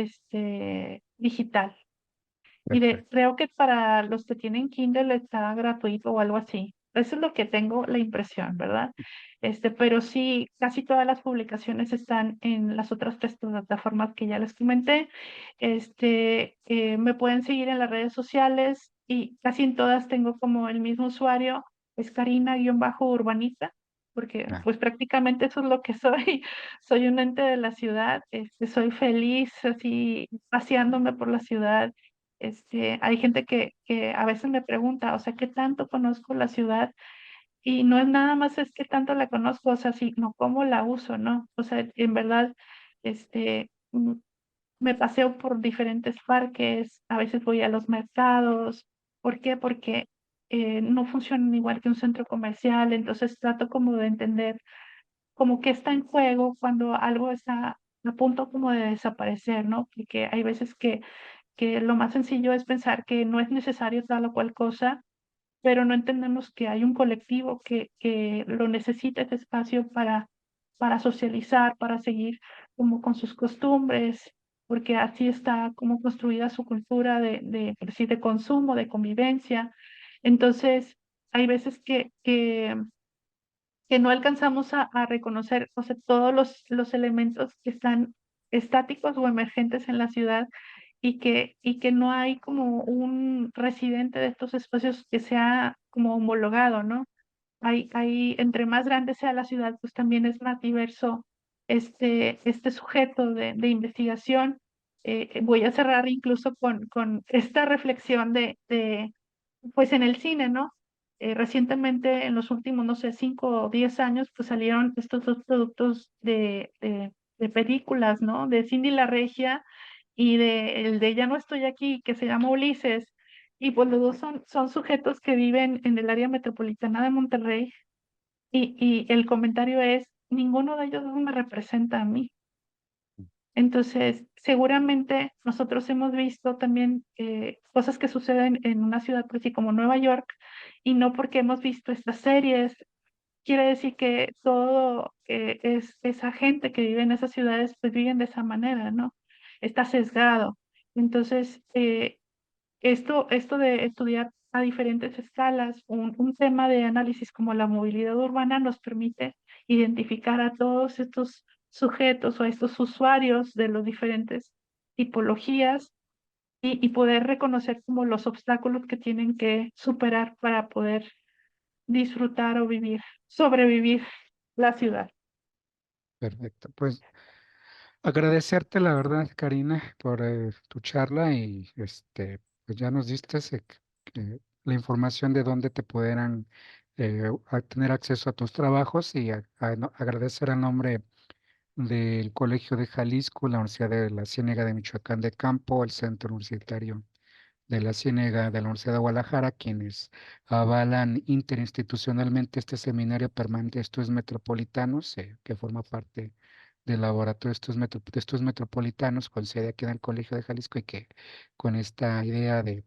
digital. Y perfecto. creo que para los que tienen Kindle está gratuito o algo así. Eso es lo que tengo la impresión, ¿verdad? Pero sí, casi todas las publicaciones están en las otras tres plataformas que ya les comenté. Me pueden seguir en las redes sociales y casi en todas tengo como el mismo usuario, es Karina-Urbanita, porque Ah, pues prácticamente eso es lo que soy. Soy un ente de la ciudad, soy feliz así paseándome por la ciudad. Hay gente que a veces me pregunta, o sea, ¿qué tanto conozco la ciudad? Y no es nada más es que tanto la conozco, o sea, sino cómo la uso, ¿no? O sea, en verdad, me paseo por diferentes parques, a veces voy a los mercados. ¿Por qué? Porque no funcionan igual que un centro comercial, entonces trato como de entender como que está en juego cuando algo está a punto como de desaparecer, ¿no? Porque hay veces que lo más sencillo es pensar que no es necesario tal o cual cosa, pero no entendemos que hay un colectivo que lo necesita ese espacio para socializar, para seguir como con sus costumbres, porque así está como construida su cultura por decir, de consumo, de convivencia. Entonces, hay veces que no alcanzamos a reconocer, o sea, todos los elementos que están estáticos o emergentes en la ciudad y que no hay como un residente de estos espacios que sea como homologado, ¿no? Entre más grande sea la ciudad, pues también es más diverso este sujeto de investigación. Voy a cerrar incluso con esta reflexión pues en el cine, ¿no? Recientemente, en los últimos, no sé, 5 o 10 años, pues salieron estos dos productos de películas, ¿no? De Cindy la Regia y el de Ya no estoy aquí, que se llama Ulises. Y pues los dos son sujetos que viven en el área metropolitana de Monterrey y el comentario es, ninguno de ellos me representa a mí. Entonces, seguramente nosotros hemos visto también cosas que suceden en una ciudad pues, así como Nueva York, y no porque hemos visto estas series, quiere decir que todo esa gente que vive en esas ciudades, pues viven de esa manera, ¿no? Está sesgado. Entonces, esto de estudiar a diferentes escalas, un tema de análisis como la movilidad urbana nos permite identificar a todos estos sujetos o a estos usuarios de las diferentes tipologías y poder reconocer como los obstáculos que tienen que superar para poder disfrutar o vivir, sobrevivir la ciudad. Perfecto. Pues agradecerte la verdad, Karina, por tu charla y pues ya nos diste la información de dónde te pudieran tener acceso a tus trabajos y agradecer a nombre del Colegio de Jalisco, la Universidad de la Ciénega de Michoacán de Campo, el Centro Universitario de la Ciénega de la Universidad de Guadalajara, quienes avalan interinstitucionalmente este Seminario Permanente de Estudios Metropolitanos, que forma parte del Laboratorio de Estudios Metropolitanos, con sede aquí en el Colegio de Jalisco, y que con esta idea de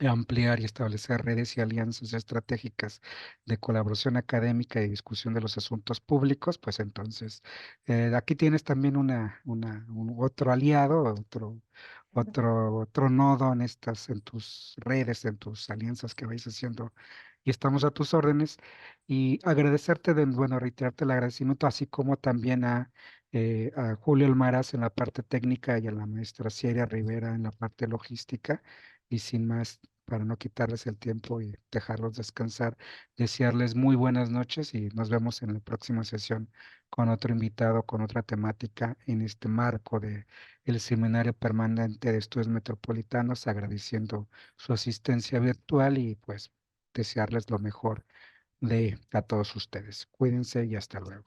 ampliar y establecer redes y alianzas estratégicas de colaboración académica y discusión de los asuntos públicos, pues entonces aquí tienes también un otro aliado, otro nodo en tus redes, en tus alianzas que vais haciendo y estamos a tus órdenes y agradecerte bueno, reiterarte el agradecimiento, así como también a Julio Almaraz en la parte técnica y a la maestra Sierra Rivera en la parte logística. Y sin más, para no quitarles el tiempo y dejarlos descansar, desearles muy buenas noches y nos vemos en la próxima sesión con otro invitado, con otra temática en este marco de el Seminario Permanente de Estudios Metropolitanos, agradeciendo su asistencia virtual y pues desearles lo mejor a todos ustedes. Cuídense y hasta luego.